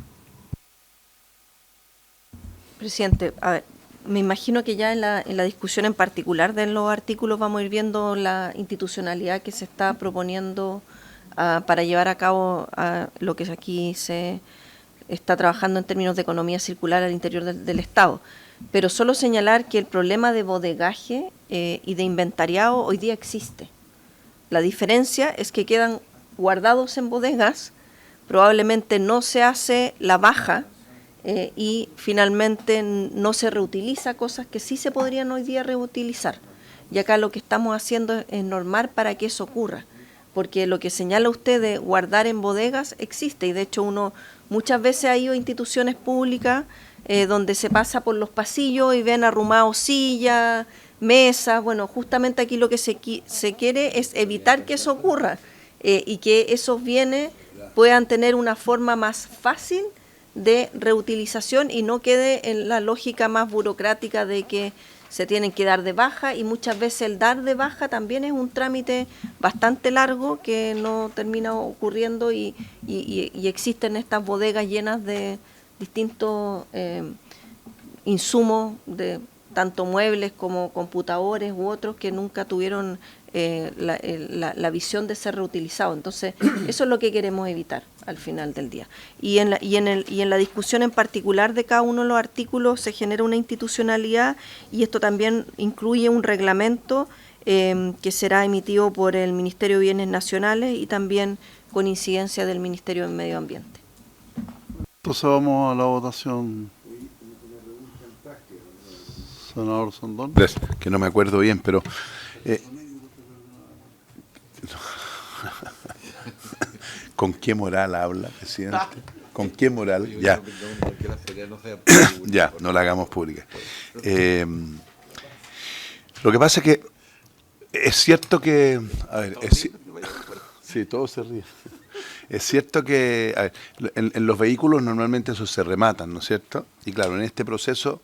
Presidente, a ver, me imagino que ya en la discusión en particular de los artículos vamos a ir viendo la institucionalidad que se está proponiendo para llevar a cabo lo que aquí se está trabajando en términos de economía circular al interior del Estado. Pero solo señalar que el problema de bodegaje y de inventariado hoy día existe. La diferencia es que quedan guardados en bodegas, probablemente no se hace la baja y finalmente no se reutiliza cosas que sí se podrían hoy día reutilizar. Y acá lo que estamos haciendo es normar para que eso ocurra, porque lo que señala usted de guardar en bodegas existe, y de hecho uno muchas veces ha ido a instituciones públicas donde se pasa por los pasillos y ven arrumados sillas, mesas. Bueno, justamente aquí lo que se quiere es evitar que eso ocurra y que esos bienes puedan tener una forma más fácil de reutilización y no quede en la lógica más burocrática de que se tienen que dar de baja, y muchas veces el dar de baja también es un trámite bastante largo que no termina ocurriendo y existen estas bodegas llenas de distintos insumos, de tanto muebles como computadores u otros que nunca tuvieron la visión de ser reutilizados. Entonces, eso es lo que queremos evitar al final del día. Y en la discusión en particular de cada uno de los artículos se genera una institucionalidad, y esto también incluye un reglamento que será emitido por el Ministerio de Bienes Nacionales y también con incidencia del Ministerio del Medio Ambiente. Entonces vamos a la votación. Senador Sandón. Que no me acuerdo bien, pero... ¿Con qué moral habla, presidente? ¿Con qué moral? Ya. Ya, no la hagamos pública. Lo que pasa es que es cierto que... A ver, sí, todos se ríen. Es cierto que a ver, en los vehículos normalmente esos se rematan, ¿no es cierto? Y claro, en este proceso...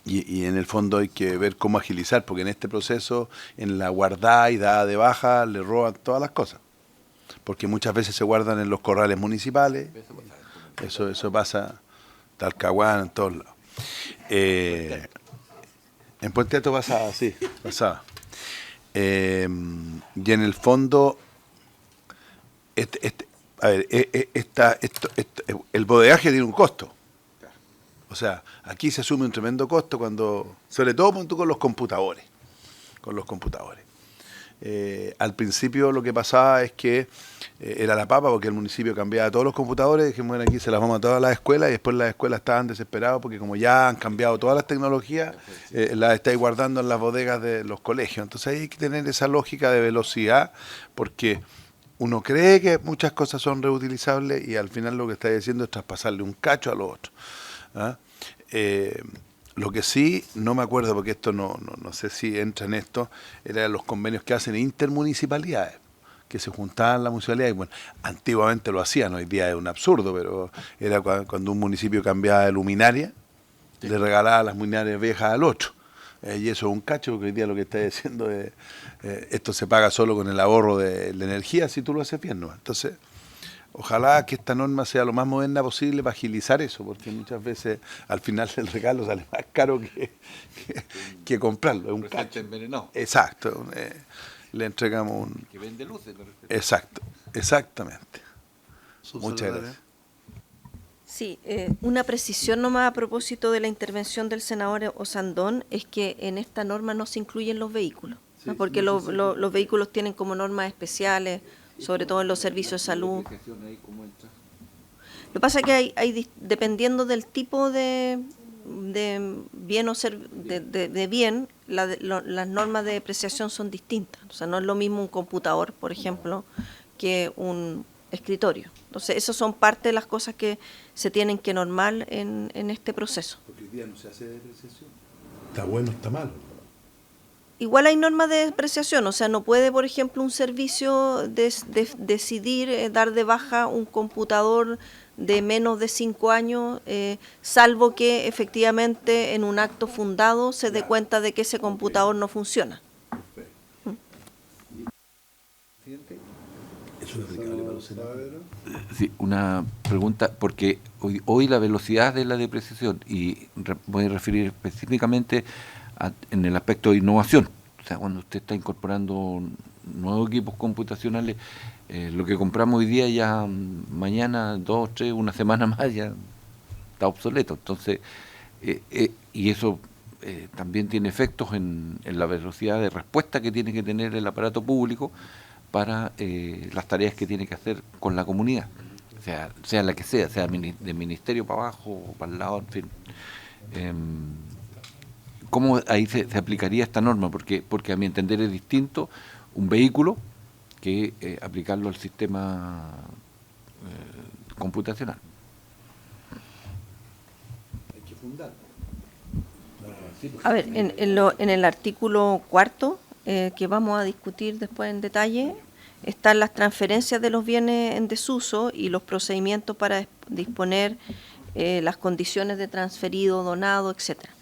Y en el fondo hay que ver cómo agilizar, porque en este proceso, en la guardada y dada de baja, le roban todas las cosas. porque muchas veces se guardan en los corrales municipales. Eso pasa Talcahuán, en todos lados. En Puente Alto pasaba, sí, pasaba. Y en el fondo, el bodegaje tiene un costo. O sea, aquí se asume un tremendo costo cuando, sobre todo con los computadores. Al principio lo que pasaba es que era la papa, porque el municipio cambiaba todos los computadores, dijimos, bueno, aquí se las vamos a todas las escuelas, y después las escuelas estaban desesperadas porque como ya han cambiado todas las tecnologías, las estáis guardando en las bodegas de los colegios. Entonces hay que tener esa lógica de velocidad, porque uno cree que muchas cosas son reutilizables y al final lo que está diciendo es traspasarle un cacho a lo otro. ¿Ah? Lo que sí, no me acuerdo porque esto no sé si entra en esto, eran los convenios que hacen intermunicipalidades, que se juntaban las municipalidades. Bueno, antiguamente lo hacían, hoy día es un absurdo, pero era cuando un municipio cambiaba de luminaria, le regalaba las luminarias viejas al otro. Y eso es un cacho, porque hoy día lo que está diciendo es, esto se paga solo con el ahorro de la energía si tú lo haces bien, ¿no? Entonces, ojalá que esta norma sea lo más moderna posible para agilizar eso, porque muchas veces al final el regalo sale más caro que comprarlo. Es un cacho envenenado. Exacto. Le entregamos un... Que vende luces. Exacto, exactamente. Muchas gracias. Sí, una precisión nomás a propósito de la intervención del senador Osandón es que en esta norma no se incluyen los vehículos, ¿no? Porque los vehículos tienen como normas especiales, sobre todo en los servicios de salud. Lo que pasa es que hay dependiendo del tipo de bien o de bien, las normas de depreciación son distintas. O sea, no es lo mismo un computador, por ejemplo, que un escritorio. Entonces, esas son parte de las cosas que se tienen que normar en este proceso. Porque hoy día no se hace depreciación. Está bueno, está malo. Igual hay normas de depreciación, o sea, no puede, por ejemplo, un servicio decidir dar de baja un computador de menos de 5 años, salvo que efectivamente en un acto fundado se dé cuenta de que ese computador no funciona. ¿Eso es aplicable para los senadores? Sí, una pregunta, porque hoy la velocidad de la depreciación, y voy a referir específicamente en el aspecto de innovación, o sea, cuando usted está incorporando nuevos equipos computacionales, lo que compramos hoy día ya mañana, 2, 3, una semana más ya está obsoleto. Entonces, y eso también tiene efectos en la velocidad de respuesta que tiene que tener el aparato público para las tareas que tiene que hacer con la comunidad, sea la que sea de ministerio para abajo o para el lado, en fin. ¿Cómo ahí se aplicaría esta norma? Porque a mi entender es distinto un vehículo que aplicarlo al sistema computacional. Hay que fundar. A ver, en el artículo 4, que vamos a discutir después en detalle, están las transferencias de los bienes en desuso y los procedimientos para disponer las condiciones de transferido, donado, etcétera.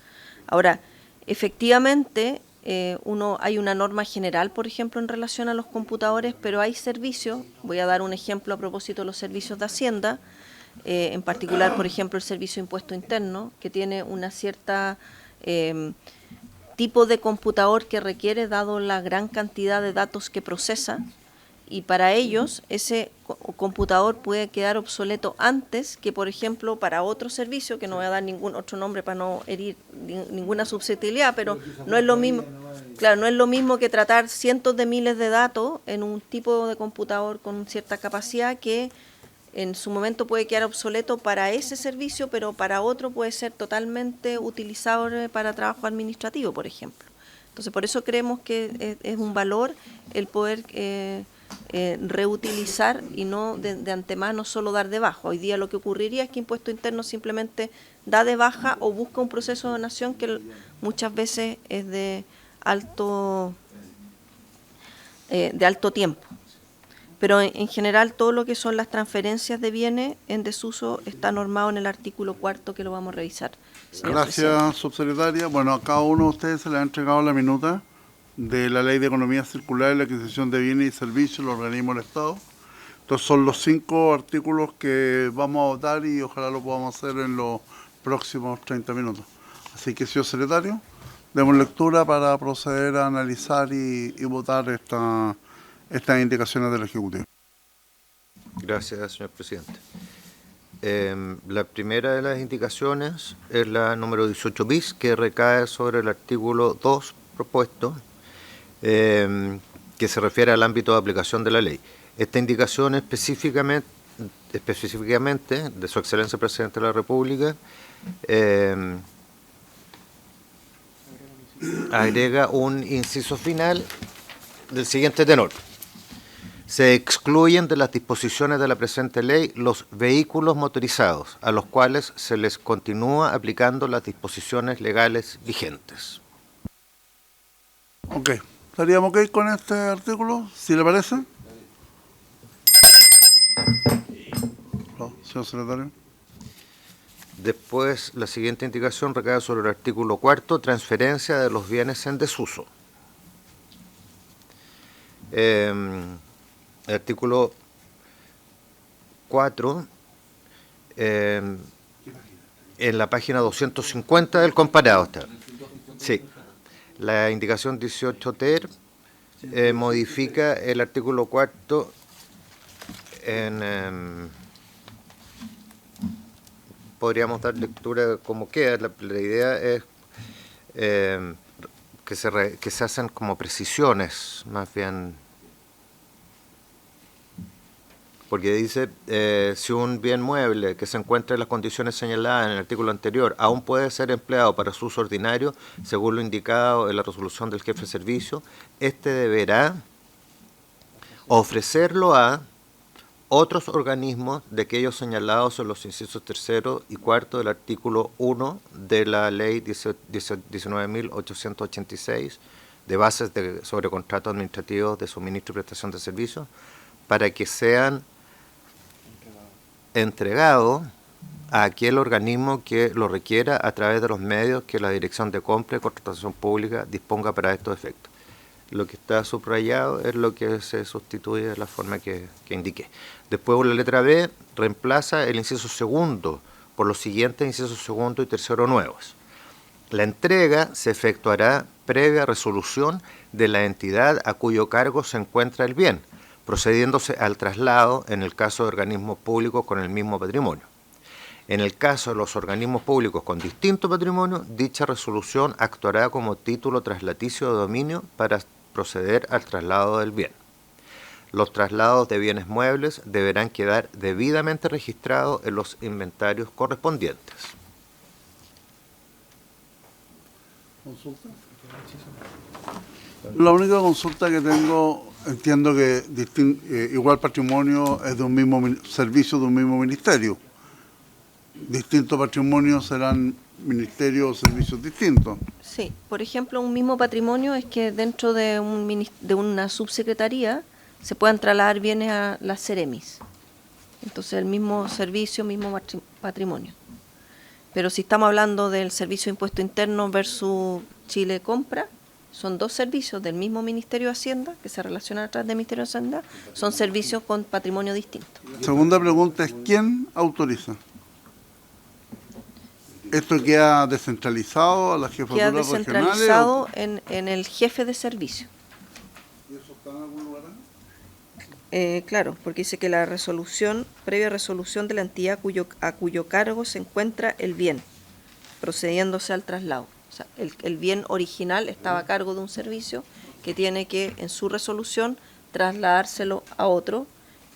Ahora, efectivamente, hay una norma general, por ejemplo, en relación a los computadores, pero hay servicios, voy a dar un ejemplo a propósito de los servicios de Hacienda, en particular, por ejemplo, el servicio de impuesto interno, que tiene una cierta tipo de computador que requiere, dado la gran cantidad de datos que procesa, y para ellos ese computador puede quedar obsoleto antes que, por ejemplo, para otro servicio, que no voy a dar ningún otro nombre para no herir ninguna susceptibilidad, pero no es lo mismo, claro, no es lo mismo que tratar cientos de miles de datos en un tipo de computador con cierta capacidad que en su momento puede quedar obsoleto para ese servicio, pero para otro puede ser totalmente utilizable para trabajo administrativo, por ejemplo. Entonces, por eso creemos que es un valor el poder reutilizar y no de antemano solo dar de baja. Hoy día lo que ocurriría es que Impuesto Interno simplemente da de baja o busca un proceso de donación que muchas veces es de alto tiempo. Pero en general todo lo que son las transferencias de bienes en desuso está normado en el artículo 4, que lo vamos a revisar. Gracias, subsecretaria. Bueno, a cada uno de ustedes se le ha entregado la minuta de la Ley de Economía Circular y la adquisición de bienes y servicios de los organismos del Estado. Entonces son los 5 artículos que vamos a votar y ojalá lo podamos hacer en los próximos 30 minutos. Así que, señor secretario, demos lectura para proceder a analizar y votar estas indicaciones del Ejecutivo. Gracias, señor presidente. La primera de las indicaciones es la número 18 bis, que recae sobre el artículo 2 propuesto, que se refiere al ámbito de aplicación de la ley. Esta indicación específicamente de Su Excelencia el Presidente de la República agrega un inciso final del siguiente tenor: se excluyen de las disposiciones de la presente ley los vehículos motorizados, a los cuales se les continúa aplicando las disposiciones legales vigentes. Ok, ¿estaríamos ok con este artículo? ¿Si le parece? No, señor secretario. Después, la siguiente indicación recae sobre el artículo 4, transferencia de los bienes en desuso. El artículo 4, en la página 250 del comparado está. Sí, la indicación 18 ter modifica el artículo 4 podríamos dar lectura como queda. La idea es que se hacen como precisiones, más bien, porque dice, si un bien mueble que se encuentra en las condiciones señaladas en el artículo anterior aún puede ser empleado para su uso ordinario, según lo indicado en la resolución del jefe de servicio, éste deberá ofrecerlo a otros organismos de aquellos señalados en los incisos 3 y 4 del artículo 1 de la ley 19.886 de bases sobre contratos administrativos de suministro y prestación de servicios, para que sean entregados a aquel organismo que lo requiera a través de los medios que la Dirección de Compra y Contratación Pública disponga para estos efectos. Lo que está subrayado es lo que se sustituye de la forma que indiqué. Después, la letra B reemplaza el inciso segundo por los siguientes incisos segundo y tercero nuevos. La entrega se efectuará previa resolución de la entidad a cuyo cargo se encuentra el bien, procediéndose al traslado en el caso de organismos públicos con el mismo patrimonio. En el caso de los organismos públicos con distinto patrimonio, dicha resolución actuará como título traslaticio de dominio para proceder al traslado del bien. Los traslados de bienes muebles deberán quedar debidamente registrados en los inventarios correspondientes. ¿Consulta? La única consulta que tengo, entiendo que igual patrimonio es de un mismo servicio de un mismo ministerio. Distintos patrimonios serán ministerios o servicios distintos. Sí, por ejemplo, un mismo patrimonio es que dentro de una subsecretaría se puedan trasladar bienes a las Ceremis. Entonces, el mismo servicio, mismo patrimonio. Pero si estamos hablando del servicio de impuesto interno versus Chile Compra, son dos servicios del mismo Ministerio de Hacienda, que se relacionan a través del Ministerio de Hacienda, son servicios con patrimonio distinto. Segunda pregunta es, ¿quién autoriza? ¿Esto queda descentralizado a las jefaturas regionales? Queda descentralizado en el jefe de servicio. ¿Y eso está en algún lugar? Claro, porque dice que la resolución, previa resolución de la entidad a cuyo cargo se encuentra el bien, procediéndose al traslado. O sea, el bien original estaba a cargo de un servicio que tiene que, en su resolución, trasladárselo a otro.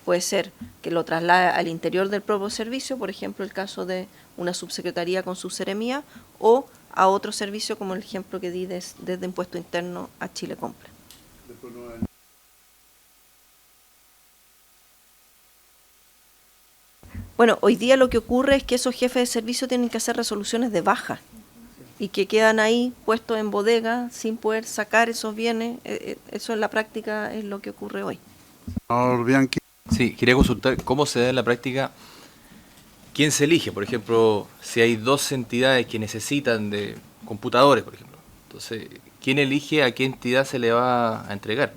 Puede ser que lo traslade al interior del propio servicio, por ejemplo, el caso de una subsecretaría con su seremía, o a otro servicio, como el ejemplo que di desde Impuesto Interno a Chile Compra. Bueno, hoy día lo que ocurre es que esos jefes de servicio tienen que hacer resoluciones de baja y que quedan ahí puestos en bodega sin poder sacar esos bienes. Eso en la práctica es lo que ocurre hoy. Ahora, Bianchi. Sí, quería consultar cómo se da en la práctica, quién se elige. Por ejemplo, si hay dos entidades que necesitan de computadores, por ejemplo. Entonces, ¿quién elige a qué entidad se le va a entregar?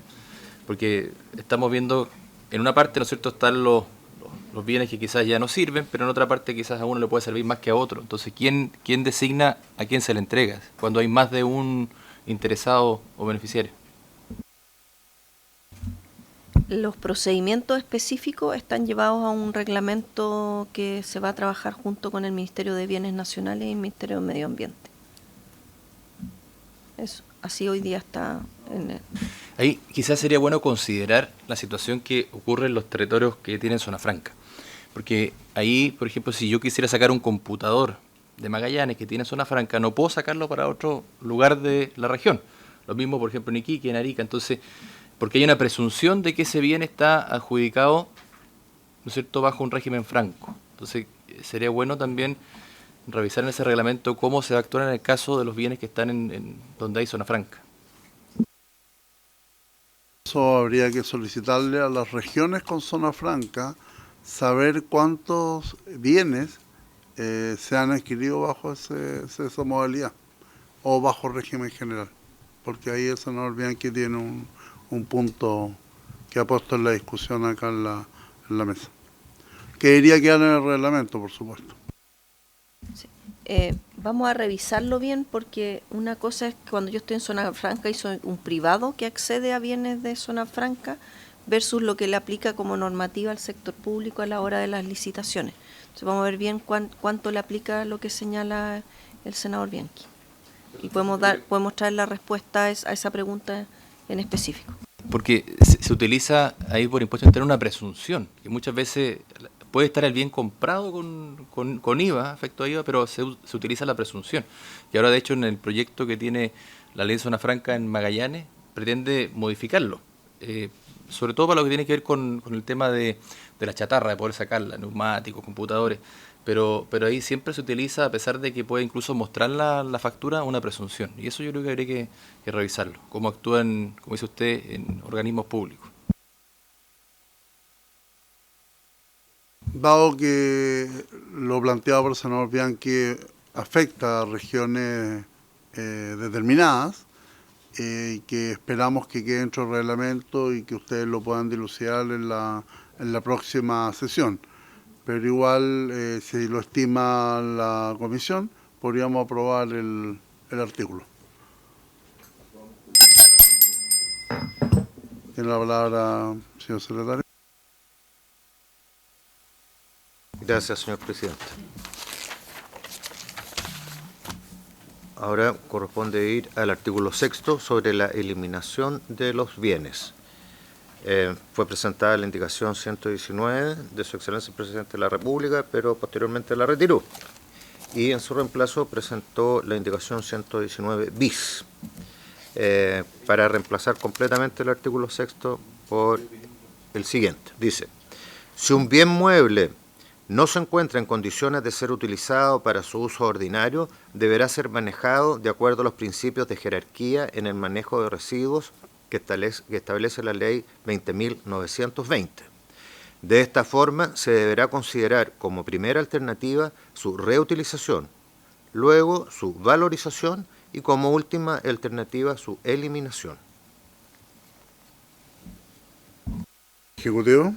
Porque estamos viendo en una parte, ¿no es cierto?, están los bienes que quizás ya no sirven, pero en otra parte quizás a uno le puede servir más que a otro. Entonces, ¿quién designa a quién se le entrega cuando hay más de un interesado o beneficiario? Los procedimientos específicos están llevados a un reglamento que se va a trabajar junto con el Ministerio de Bienes Nacionales y el Ministerio de Medio Ambiente. Eso, así hoy día está en el... Ahí quizás sería bueno considerar la situación que ocurre en los territorios que tienen zona franca. Porque ahí, por ejemplo, si yo quisiera sacar un computador de Magallanes que tiene zona franca, no puedo sacarlo para otro lugar de la región. Lo mismo, por ejemplo, en Iquique, en Arica. Entonces, porque hay una presunción de que ese bien está adjudicado, ¿no es cierto?, bajo un régimen franco. Entonces, sería bueno también revisar en ese reglamento cómo se va a actuar en el caso de los bienes que están en donde hay zona franca. Eso habría que solicitarle a las regiones con zona franca saber cuántos bienes se han adquirido bajo esa modalidad o bajo régimen general, porque ahí el senador Bianchi tiene un punto que ha puesto en la discusión acá en la mesa, que debería quedar en el reglamento, por supuesto. Sí. Vamos a revisarlo bien, porque una cosa es que cuando yo estoy en zona franca y soy un privado que accede a bienes de zona franca versus lo que le aplica como normativa al sector público a la hora de las licitaciones. Entonces vamos a ver bien cuánto le aplica lo que señala el senador Bianchi. Y podemos traer la respuesta a esa pregunta en específico. Porque se utiliza ahí por impuesto interno una presunción, que muchas veces puede estar el bien comprado con IVA, afecto a IVA, pero se utiliza la presunción. Y ahora, de hecho, en el proyecto que tiene la ley de zona franca en Magallanes, pretende modificarlo. Sobre todo para lo que tiene que ver con el tema de la chatarra, de poder sacarla, neumáticos, computadores. Pero ahí siempre se utiliza, a pesar de que puede incluso mostrar la factura, una presunción. Y eso yo creo que habría que revisarlo. Cómo actúan, como dice usted, en organismos públicos. Dado que lo planteado por el senador Bianchi afecta a regiones determinadas, que esperamos que quede dentro del reglamento y que ustedes lo puedan dilucidar en la próxima sesión. Pero igual, si lo estima la comisión, podríamos aprobar el artículo. Tiene la palabra, señor secretario. Gracias, señor presidente. Ahora corresponde ir al artículo 6 sobre la eliminación de los bienes. Fue presentada la indicación 119 de su excelencia el presidente de la República, pero posteriormente la retiró. Y en su reemplazo presentó la indicación 119 bis, para reemplazar completamente el artículo 6 por el siguiente. Dice: si un bien mueble no se encuentra en condiciones de ser utilizado para su uso ordinario, deberá ser manejado de acuerdo a los principios de jerarquía en el manejo de residuos que establece la ley 20.920. De esta forma, se deberá considerar como primera alternativa su reutilización, luego su valorización y como última alternativa su eliminación. Ejecutivo.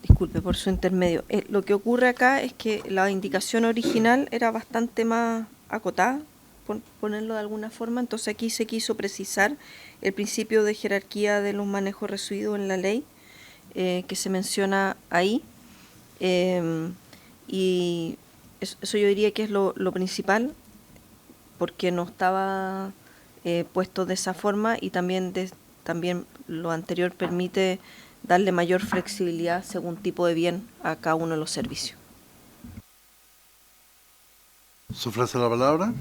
Disculpe por su intermedio. Lo que ocurre acá es que la indicación original era bastante más acotada, por ponerlo de alguna forma. Entonces aquí se quiso precisar el principio de jerarquía de los manejos de residuos en la ley, que se menciona ahí. Y eso yo diría que es lo principal, porque no estaba puesto de esa forma, y también lo anterior permite darle mayor flexibilidad según tipo de bien a cada uno de los servicios. ¿Se ofrece la palabra?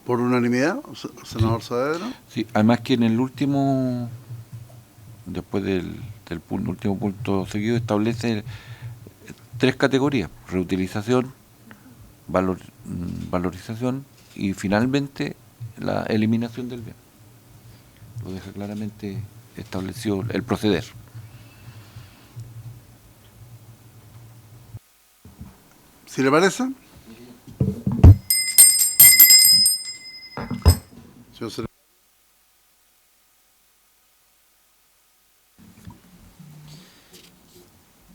¿Por unanimidad, senador Saavedra? Sí, además que en el último, después del último punto seguido, establece 3 categorías: reutilización, valorización y finalmente la eliminación del bien. Lo deja claramente establecido el proceder. ¿Si le parece? Señor senador.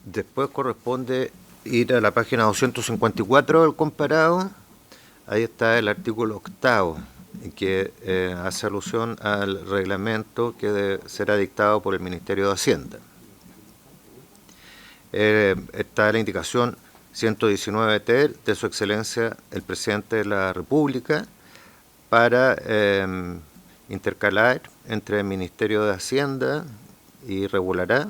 Después corresponde ir a la página 254 del comparado. Ahí está el artículo 8º, que hace alusión al reglamento que será dictado por el Ministerio de Hacienda. Está la indicación 119T de Su Excelencia el Presidente de la República para intercalar entre el Ministerio de Hacienda y Regulará,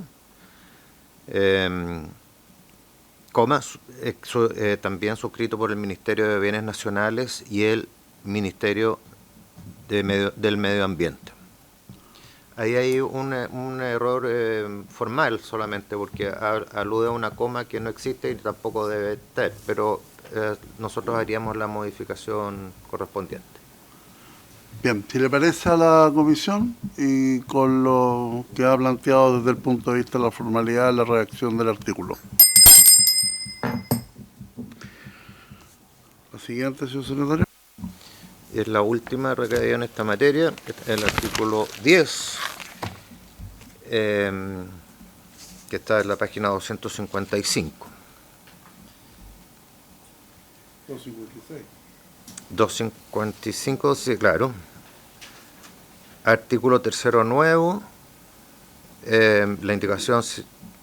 también suscrito por el Ministerio de Bienes Nacionales y el Ministerio del Medio Ambiente. Ahí hay un error formal solamente, porque alude a una coma que no existe y tampoco debe estar, pero nosotros haríamos la modificación correspondiente. Bien, si le parece a la comisión y con lo que ha planteado desde el punto de vista de la formalidad de la redacción del artículo. La siguiente, señor secretario. Es la última recaída en esta materia, el artículo 10, que está en la página 255. 256. 255, sí, claro. Artículo 3º nuevo, la indicación,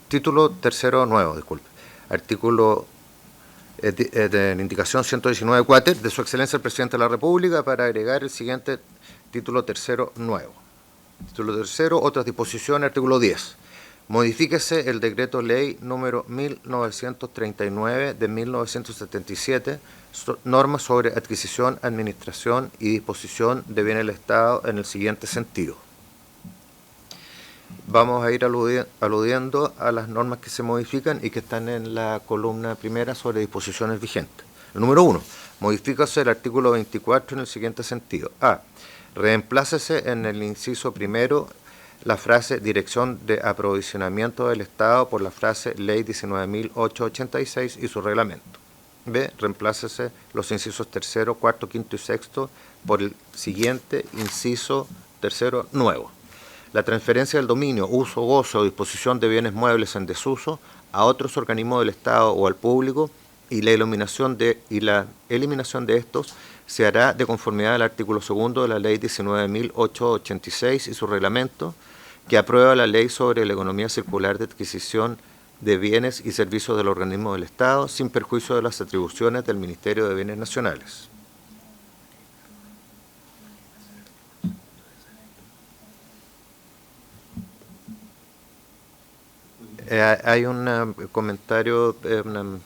título 3º nuevo, disculpe. Artículo de la indicación 119 cuater de Su Excelencia el Presidente de la República para agregar el siguiente título 3º nuevo. Título 3º, otras disposiciones, artículo 10. Modifíquese el decreto ley número 1939 de 1977, normas sobre adquisición, administración y disposición de bienes del Estado en el siguiente sentido. Vamos a ir aludiendo a las normas que se modifican y que están en la columna primera sobre disposiciones vigentes. El número 1. Modifícase el artículo 24 en el siguiente sentido. A. Reemplácese en el inciso primero la frase Dirección de Aprovisionamiento del Estado por la frase Ley 19.886 y su reglamento. B. Reemplácese los incisos tercero, cuarto, quinto y sexto por el siguiente inciso tercero nuevo. La transferencia del dominio, uso, goce o disposición de bienes muebles en desuso a otros organismos del Estado o al público y la eliminación de estos se hará de conformidad al artículo 2 de la Ley 19.886 y su reglamento, que aprueba la Ley sobre la economía circular de adquisición de bienes y servicios del organismo del Estado, sin perjuicio de las atribuciones del Ministerio de Bienes Nacionales. Hay un comentario, una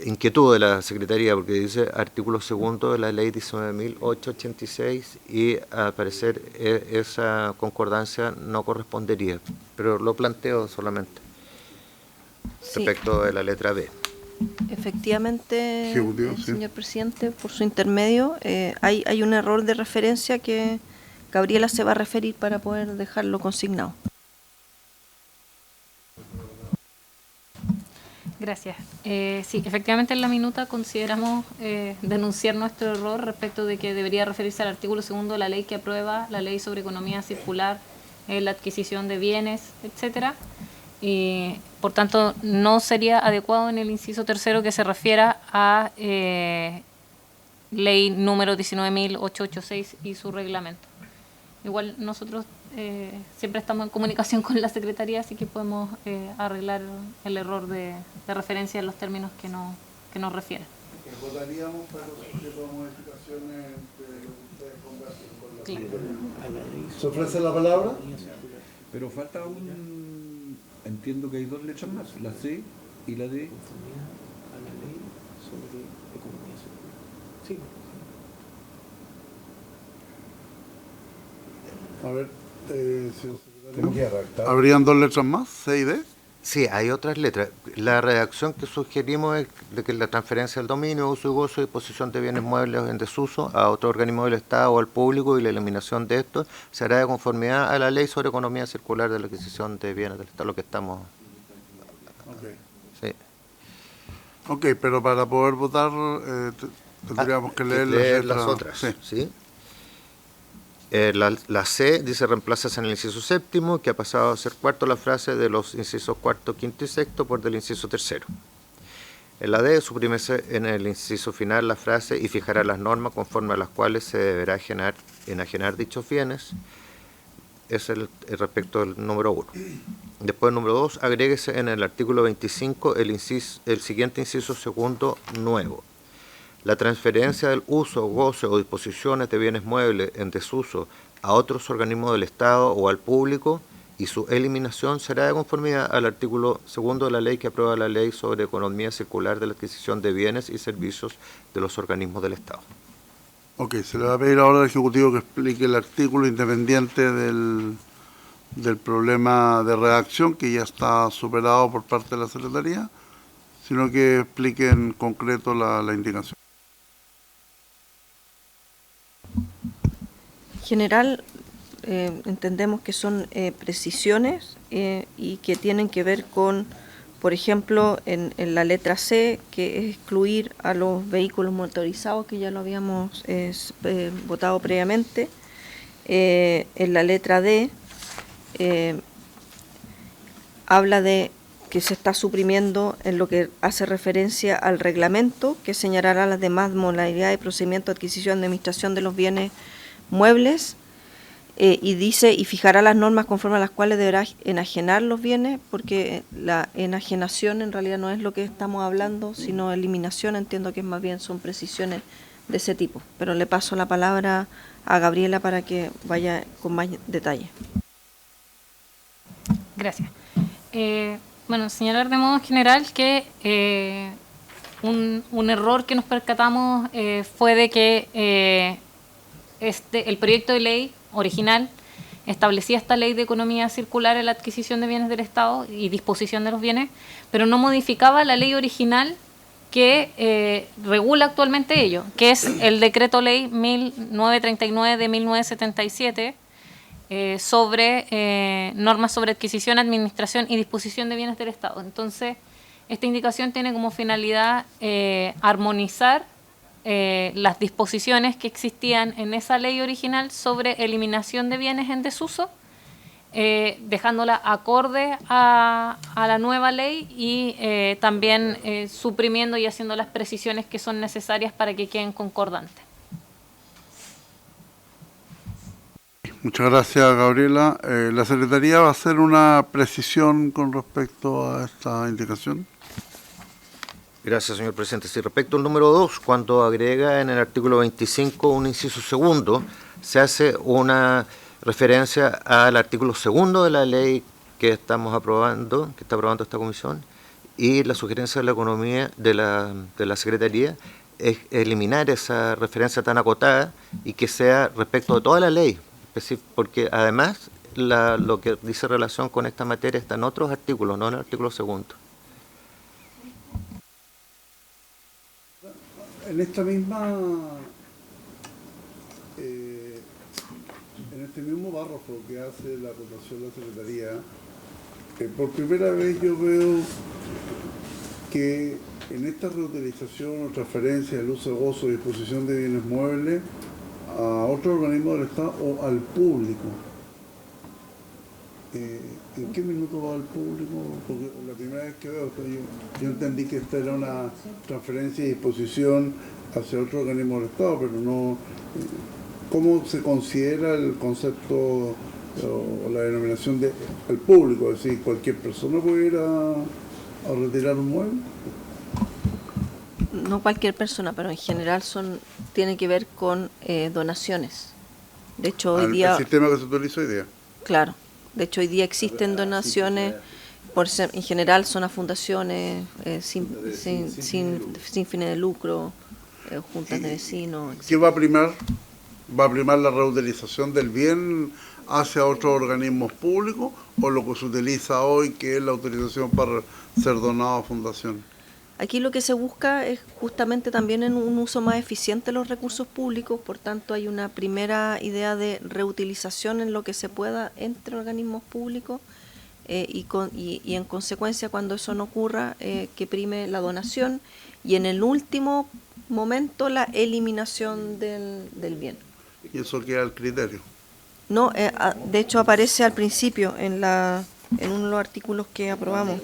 inquietud de la Secretaría, porque dice artículo 2 de la Ley 19.886 y al parecer esa concordancia no correspondería, pero lo planteo solamente respecto de la letra B. Efectivamente, Sí. señor presidente, por su intermedio, hay un error de referencia que Gabriela se va a referir para poder dejarlo consignado. Gracias. Sí, efectivamente en la minuta consideramos denunciar nuestro error respecto de que debería referirse al artículo 2 de la ley que aprueba la ley sobre economía circular, la adquisición de bienes, etcétera. Y por tanto no sería adecuado en el inciso tercero que se refiera a ley número 19.886 y su reglamento. Igual nosotros siempre estamos en comunicación con la Secretaría, así que podemos arreglar el error de referencia en los términos que nos refieren. Votaríamos para los sujetos a modificaciones de lo que ustedes conversen con la Secretaría. ¿Se ofrece la palabra? Pero falta entiendo que hay dos letras más, la C y la D. A la ley sobre economía circular. Sí. A ver, señor secretario. ¿Habrían dos letras más, C y D? Sí, hay otras letras. La redacción que sugerimos es de que la transferencia del dominio, uso y gozo y disposición de bienes muebles en desuso a otro organismo del Estado o al público y la eliminación de estos se hará de conformidad a la Ley sobre economía circular de la adquisición de bienes del Estado, lo que estamos... Ok. Sí. Ok, pero para poder votar Tendríamos que leer, leer las las letras. otras. Sí. ¿Sí? La C dice reemplazas en el inciso séptimo, que ha pasado a ser cuarto la frase de los incisos cuarto, quinto y sexto por del inciso tercero. En la D suprímese en el inciso final la frase y fijará las normas conforme a las cuales se deberá enajenar dichos bienes. Es el respecto del número 1. Después el número 2, agréguese en el artículo 25 el siguiente inciso segundo nuevo. La transferencia del uso, goce o disposiciones de bienes muebles en desuso a otros organismos del Estado o al público y su eliminación será de conformidad al artículo 2 de la ley que aprueba la Ley sobre Economía Circular de la Adquisición de Bienes y Servicios de los organismos del Estado. Ok, se le va a pedir ahora al Ejecutivo que explique el artículo independiente del problema de redacción que ya está superado por parte de la Secretaría, sino que explique en concreto la indicación. En general, entendemos que son precisiones y que tienen que ver con, por ejemplo, en la letra C, que es excluir a los vehículos motorizados, que ya lo habíamos votado previamente. En la letra D, habla de que se está suprimiendo en lo que hace referencia al reglamento, que señalará las demás modalidades de procedimiento de adquisición y administración de los bienes muebles, y dice, y fijará las normas conforme a las cuales deberá enajenar los bienes, porque la enajenación en realidad no es lo que estamos hablando, sino eliminación, entiendo que es más bien son precisiones de ese tipo. Pero le paso la palabra a Gabriela para que vaya con más detalle. Gracias. Bueno, señalar de modo general que un error que nos percatamos fue de que el proyecto de ley original establecía esta ley de economía circular en la adquisición de bienes del Estado y disposición de los bienes, pero no modificaba la ley original que regula actualmente ello, que es el decreto ley 1939 de 1977 sobre normas sobre adquisición, administración y disposición de bienes del Estado. Entonces, esta indicación tiene como finalidad armonizar las disposiciones que existían en esa ley original sobre eliminación de bienes en desuso, dejándola acorde a la nueva ley y también suprimiendo y haciendo las precisiones que son necesarias para que queden concordantes. Muchas gracias, Gabriela. ¿La Secretaría va a hacer una precisión con respecto a esta indicación? Gracias, señor presidente. Sí, respecto al número 2, cuando agrega en el artículo 25 un inciso segundo, se hace una referencia al artículo 2 de la ley que estamos aprobando, que está aprobando esta comisión, y la sugerencia de la economía de la Secretaría es eliminar esa referencia tan acotada y que sea respecto de toda la ley, porque además lo que dice relación con esta materia está en otros artículos, no en el artículo 2. En esta misma, en este mismo párrafo que hace la acotación de la Secretaría, por primera vez yo veo que en esta reutilización o transferencia del uso, gozo y disposición de bienes muebles a otro organismo del Estado o al público. ¿En qué minuto va al público? Porque la primera vez que veo, yo entendí que esta era una transferencia y disposición hacia otro organismo del Estado, pero no. ¿Cómo se considera el concepto o la denominación de el público? Es decir, ¿cualquier persona puede ir a retirar un mueble? No cualquier persona, pero en general tiene que ver con donaciones. De hecho, hoy día... ¿El sistema que se utiliza hoy día? Claro. De hecho, hoy día existen donaciones, en general son a fundaciones sin fines de lucro, juntas de vecinos, etc. ¿Qué va a primar? ¿Va a primar la reutilización del bien hacia otros organismos públicos o lo que se utiliza hoy, que es la autorización para ser donado a fundación? Aquí lo que se busca es justamente también en un uso más eficiente de los recursos públicos, por tanto hay una primera idea de reutilización en lo que se pueda entre organismos públicos y en consecuencia cuando eso no ocurra que prime la donación, y en el último momento la eliminación del bien. Y eso queda al criterio. No, de hecho aparece al principio en uno de los artículos que aprobamos.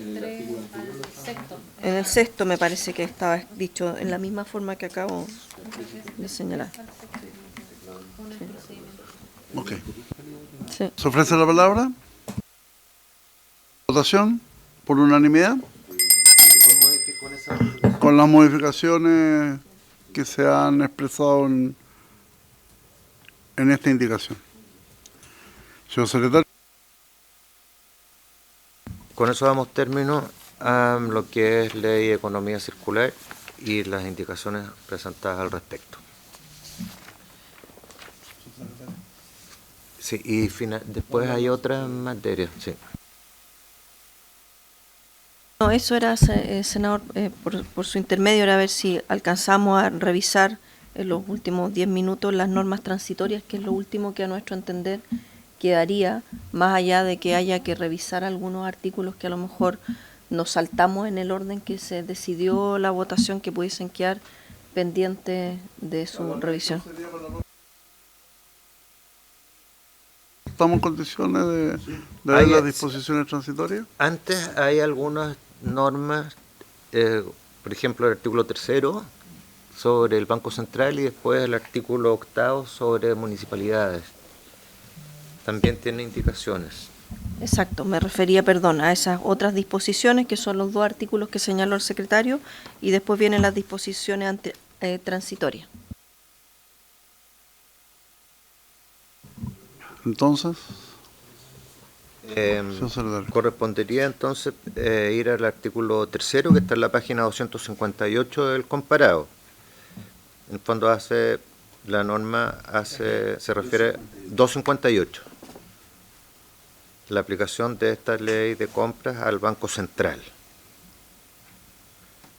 En el sexto me parece que estaba dicho en la misma forma que acabo de señalar. Ok. Sí. ¿Se ofrece la palabra? Votación por unanimidad. Con las modificaciones que se han expresado en esta indicación. Señor secretario. Con eso damos término a lo que es Ley de Economía Circular y las indicaciones presentadas al respecto. Sí, y después hay otra materia, sí. No, eso era, senador, por su intermedio, era ver si alcanzamos a revisar en los últimos 10 minutos las normas transitorias, que es lo último que a nuestro entender quedaría, más allá de que haya que revisar algunos artículos que a lo mejor nos saltamos en el orden que se decidió la votación, que pudiesen quedar pendientes de su revisión. ¿Estamos en condiciones de ver las disposiciones transitorias? Antes hay algunas normas, por ejemplo el artículo 3º sobre el Banco Central y después el artículo 8º sobre municipalidades. También tiene indicaciones. Exacto, me refería, perdón, a esas otras disposiciones que son los dos artículos que señaló el secretario y después vienen las disposiciones transitorias. Entonces, correspondería entonces ir al artículo 3º que está en la página 258 del comparado. En el fondo la norma se refiere 258. La aplicación de esta ley de compras al Banco Central.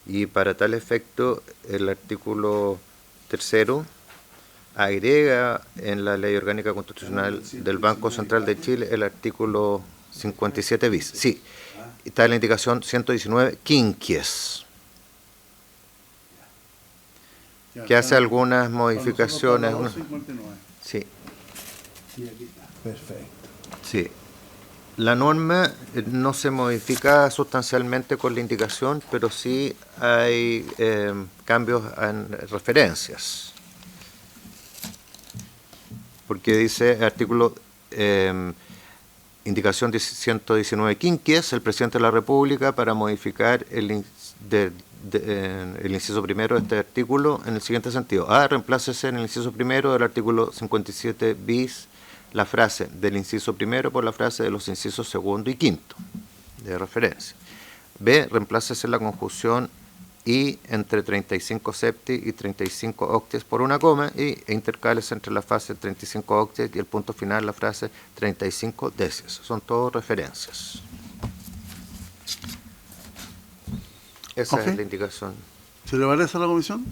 Y para tal efecto, el artículo 3º agrega en la Ley Orgánica Constitucional del Banco Central de Chile el artículo 57 bis. Sí, está en la indicación 119 quinquies, que hace algunas modificaciones. Sí. Perfecto. Sí. La norma no se modifica sustancialmente con la indicación, pero sí hay cambios en referencias. Porque dice artículo indicación 119 quinquies, el presidente de la República para modificar el inciso primero de este artículo en el siguiente sentido. A. Reemplácese en el inciso primero del artículo 57 bis la frase del inciso primero por la frase de los incisos segundo y quinto de referencia. B. Reemplácese la conjunción y entre 35 septi y 35 octies por una coma e intercálese entre la frase 35 octies y el punto final la frase 35 decies. Son todas referencias. Esa es la indicación. ¿Se le parece a la comisión?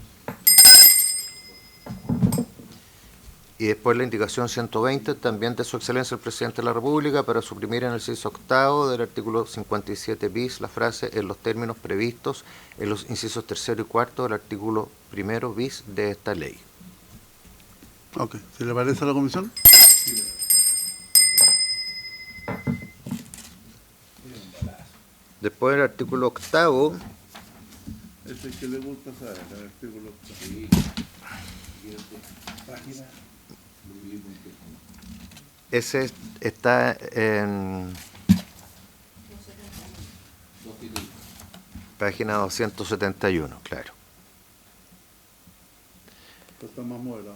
Y después la indicación 120, también de su excelencia el presidente de la República, para suprimir en el inciso octavo del artículo 57 bis la frase en los términos previstos en los incisos tercero y cuarto del artículo primero bis de esta ley. Ok, ¿se le parece a la comisión? Después el artículo octavo. Es el que le gusta saber, el artículo octavo. Página. Ese está en página 271, claro. Está más moderado.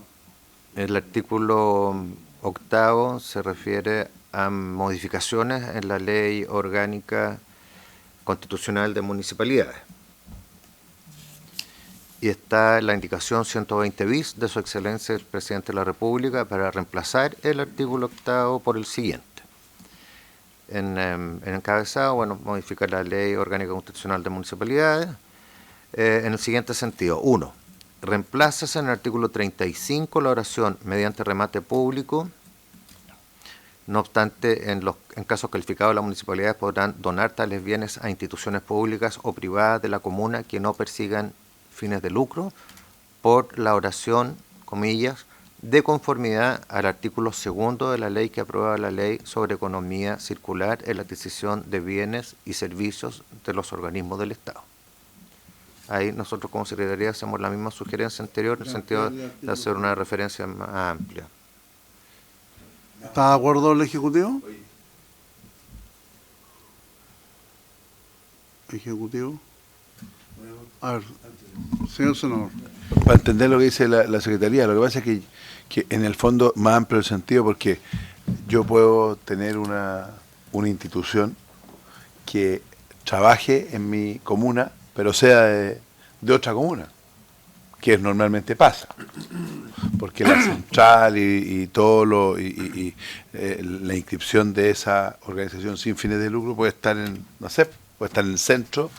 El artículo octavo se refiere a modificaciones en la Ley Orgánica Constitucional de Municipalidades. Y está la indicación 120 bis de su excelencia el presidente de la República para reemplazar el artículo octavo por el siguiente. En encabezado, bueno, modificar la Ley Orgánica Constitucional de Municipalidades en el siguiente sentido. 1. Reemplácese en el artículo 35 la oración mediante remate público. No obstante, en casos calificados, las municipalidades podrán donar tales bienes a instituciones públicas o privadas de la comuna que no persigan fines de lucro por la oración, comillas, de conformidad al artículo 2 de la ley que aprueba la Ley sobre Economía Circular en la adquisición de bienes y servicios de los organismos del Estado. Ahí nosotros como Secretaría hacemos la misma sugerencia anterior en el sentido de hacer una referencia más amplia. ¿Está de acuerdo el Ejecutivo? Ejecutivo. A ver, señor senador. Para entender lo que dice la Secretaría, lo que pasa es que en el fondo más amplio el sentido, porque yo puedo tener una institución que trabaje en mi comuna, pero sea de otra comuna, que normalmente pasa, porque la central y todo la inscripción de esa organización sin fines de lucro puede estar en, no sé, puede estar en el centro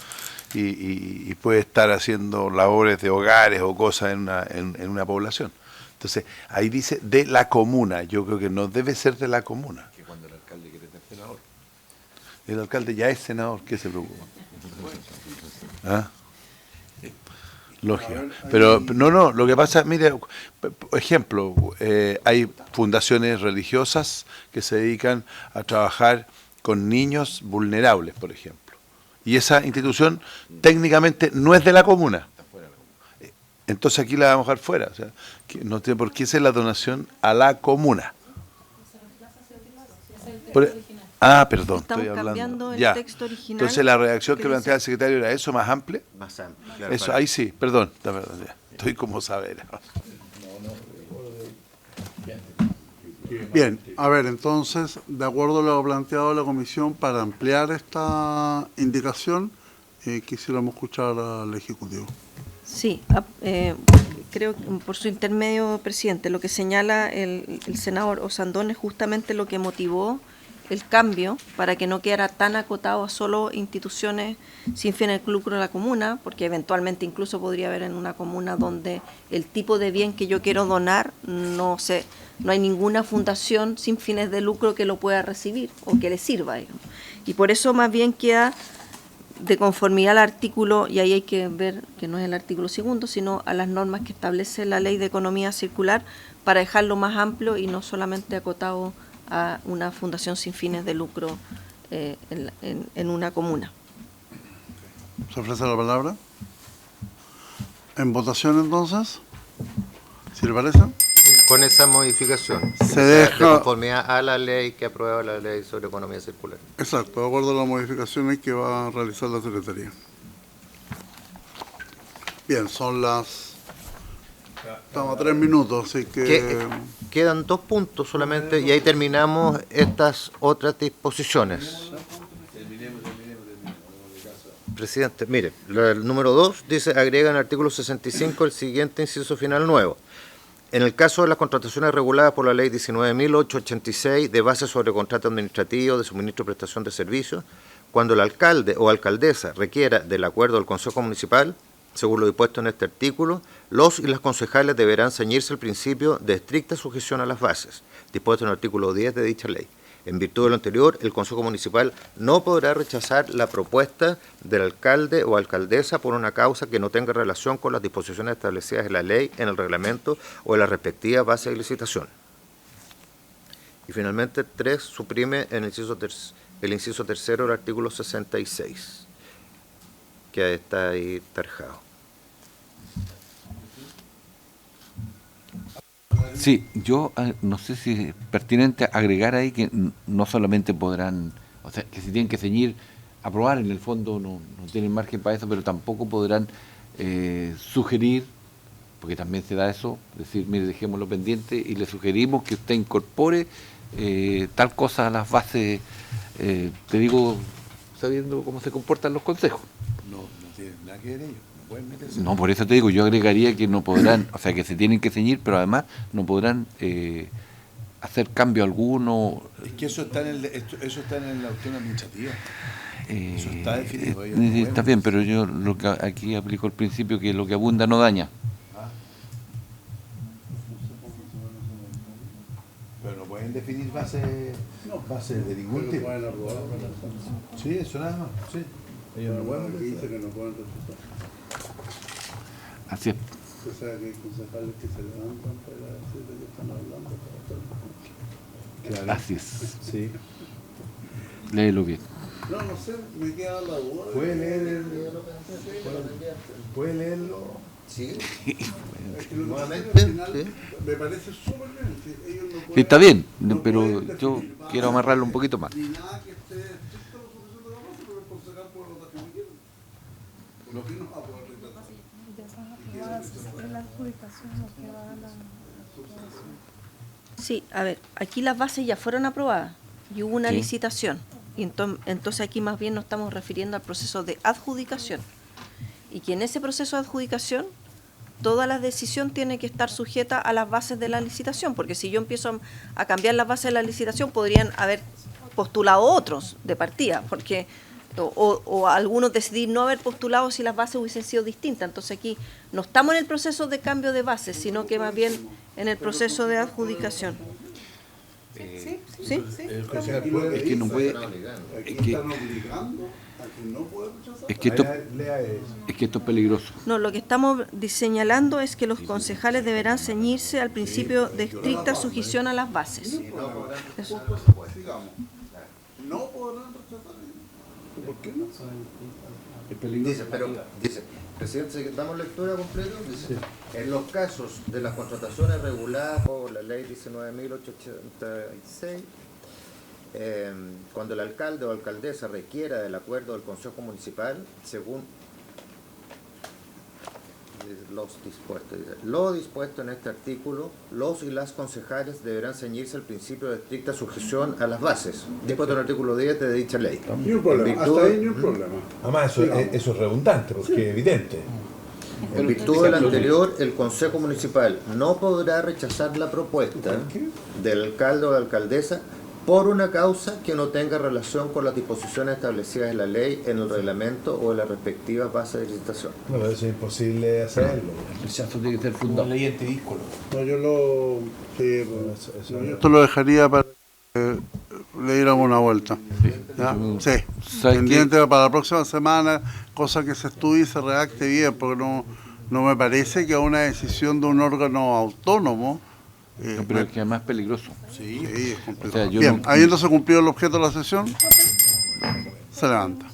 y puede estar haciendo labores de hogares o cosas en una población. Entonces, ahí dice de la comuna. Yo creo que no debe ser de la comuna. Que cuando el alcalde quiere ser senador. El alcalde ya es senador, ¿qué se preocupa? ¿Ah? Lógico. Pero no, lo que pasa, mire, por ejemplo, hay fundaciones religiosas que se dedican a trabajar con niños vulnerables, por ejemplo. Y esa institución técnicamente no es de la comuna. Entonces aquí la vamos a dejar fuera. O sea, que no tiene por qué ser la donación a la comuna. Perdón, Estamos estoy hablando. cambiando el Ya. texto original. Entonces la redacción que que plantea dice- el secretario era eso, más amplia. Más amplia, claro, Eso, para- ahí sí, perdón, la verdad, ya. Estoy como saber. Bien, a ver, entonces, de acuerdo a lo planteado la comisión, para ampliar esta indicación, quisiéramos escuchar al Ejecutivo. Sí, creo que por su intermedio, presidente, lo que señala el senador Osandón es justamente lo que motivó el cambio para que no quedara tan acotado a solo instituciones sin fines de lucro de la comuna, porque eventualmente incluso podría haber en una comuna donde el tipo de bien que yo quiero donar no hay ninguna fundación sin fines de lucro que lo pueda recibir o que le sirva, digamos. Y por eso más bien queda de conformidad al artículo, y ahí hay que ver que no es el artículo 2, sino a las normas que establece la Ley de Economía Circular, para dejarlo más amplio y no solamente acotado a una fundación sin fines de lucro en una comuna. ¿Se ofrece la palabra? ¿En votación entonces? ¿Si le parece? Con esa modificación, Se que sea deja- de conformidad a la ley que aprueba la Ley sobre Economía Circular. Exacto, de acuerdo a las modificaciones que va a realizar la Secretaría. Bien, estamos a 3 minutos, así que... Quedan 2 puntos solamente y ahí terminamos estas otras disposiciones. Presidente, mire, el número 2 dice, agrega en el artículo 65 el siguiente inciso final nuevo. En el caso de las contrataciones reguladas por la Ley 19.886 de base sobre contrato administrativo de suministro y prestación de servicios, cuando el alcalde o alcaldesa requiera del acuerdo del Consejo Municipal, según lo dispuesto en este artículo, los y las concejales deberán ceñirse al principio de estricta sujeción a las bases, dispuesto en el artículo 10 de dicha ley. En virtud de lo anterior, el Consejo Municipal no podrá rechazar la propuesta del alcalde o alcaldesa por una causa que no tenga relación con las disposiciones establecidas en la ley, en el reglamento o en las respectivas bases de licitación. Y finalmente, 3 suprime en el inciso tercero del artículo 66, que está ahí tarjado. Sí, yo no sé si es pertinente agregar ahí que no solamente podrán, o sea, que se tienen que ceñir, aprobar en el fondo, no tienen margen para eso, pero tampoco podrán sugerir, porque también se da eso, decir, mire, dejémoslo pendiente y le sugerimos que usted incorpore tal cosa a las bases, te digo, sabiendo cómo se comportan los consejos. No tiene nada que ver ellos, no pueden meterse. No, por eso te digo, yo agregaría que no podrán, o sea, que se tienen que ceñir, pero además no podrán hacer cambio alguno. Es que eso está en la autónoma administrativa. Eso está definido. Ellos no Está pueden. bien, pero yo aquí aplico el principio que lo que abunda no daña. Pero no pueden definir bases de ningún tipo. Sí, eso nada más. Sí. Ellos no pueden. Así es. O sea, que hay concejales que se levantan para decir de qué están hablando. Claro. Así es. Sí. Léelo bien. No, no sé, me queda la duda. ¿Puede leerlo? Sí. Es que lo que pasa es que Nuevamente, al final sí. me parece súper bien. Si ellos no Sí, pueden, está bien, no pero pueden yo definir quiero bases, amarrarlo un poquito más. Ni nada que esté estricto a la solución de la base, pero el concejal puede votar como quiera. Por lo que no va a poder rechazar. Sí, a ver, aquí las bases ya fueron aprobadas y hubo una Sí. licitación. Y entonces aquí más bien nos estamos refiriendo al proceso de adjudicación. Y que en ese proceso de adjudicación toda la decisión tiene que estar sujeta a las bases de la licitación, porque si yo empiezo a cambiar las bases de la licitación podrían haber postulado otros de partida, porque o algunos decidir no haber postulado si las bases hubiesen sido distintas. Entonces aquí no estamos en el proceso de cambio de bases, sino que más bien en el proceso de adjudicación. ¿Sí? El concejal Aquí lo puede. Es que no puede. Aquí Es que, están obligando a que no puede rechazar. es que esto, Lea eso. es que esto es peligroso. No, lo que estamos señalando es que los concejales deberán ceñirse al principio de estricta sujeción a las bases. Eso. Digamos, no podrán rechazar. ¿Por qué no? Es peligroso. Dice, presidente, ¿damos lectura completa? Dice, en los casos de las contrataciones reguladas por la ley 19.886, cuando el alcalde o alcaldesa requiera del acuerdo del Consejo Municipal, según lo dispuesto en este artículo, los y las concejales deberán ceñirse al principio de estricta sujeción a las bases, dispuesto en el artículo 10 de dicha ley. Ni un problema, En virtud- hasta ahí ni un problema. Además, eso es redundante, porque es evidente. En virtud del anterior, el Consejo Municipal no podrá rechazar la propuesta del alcalde o de alcaldesa por una causa que no tenga relación con las disposiciones establecidas en la ley, en el reglamento o en las respectivas bases de licitación. Bueno, eso es imposible hacerlo. El rechazo tiene que ser Una fundado. ley antivínculo. No, yo lo. Sí, pues, eso no, no. yo esto lo dejaría para que le diéramos una vuelta. ¿Ya? Sí. ¿Sabes Pendiente para la próxima semana, cosa que se estudie y se redacte bien, porque no me parece que una decisión de un órgano autónomo. No, pero es que además es peligroso. Sí, es complicado. O sea, yo Bien, no- habiéndose cumplido el objeto de la sesión, se levanta.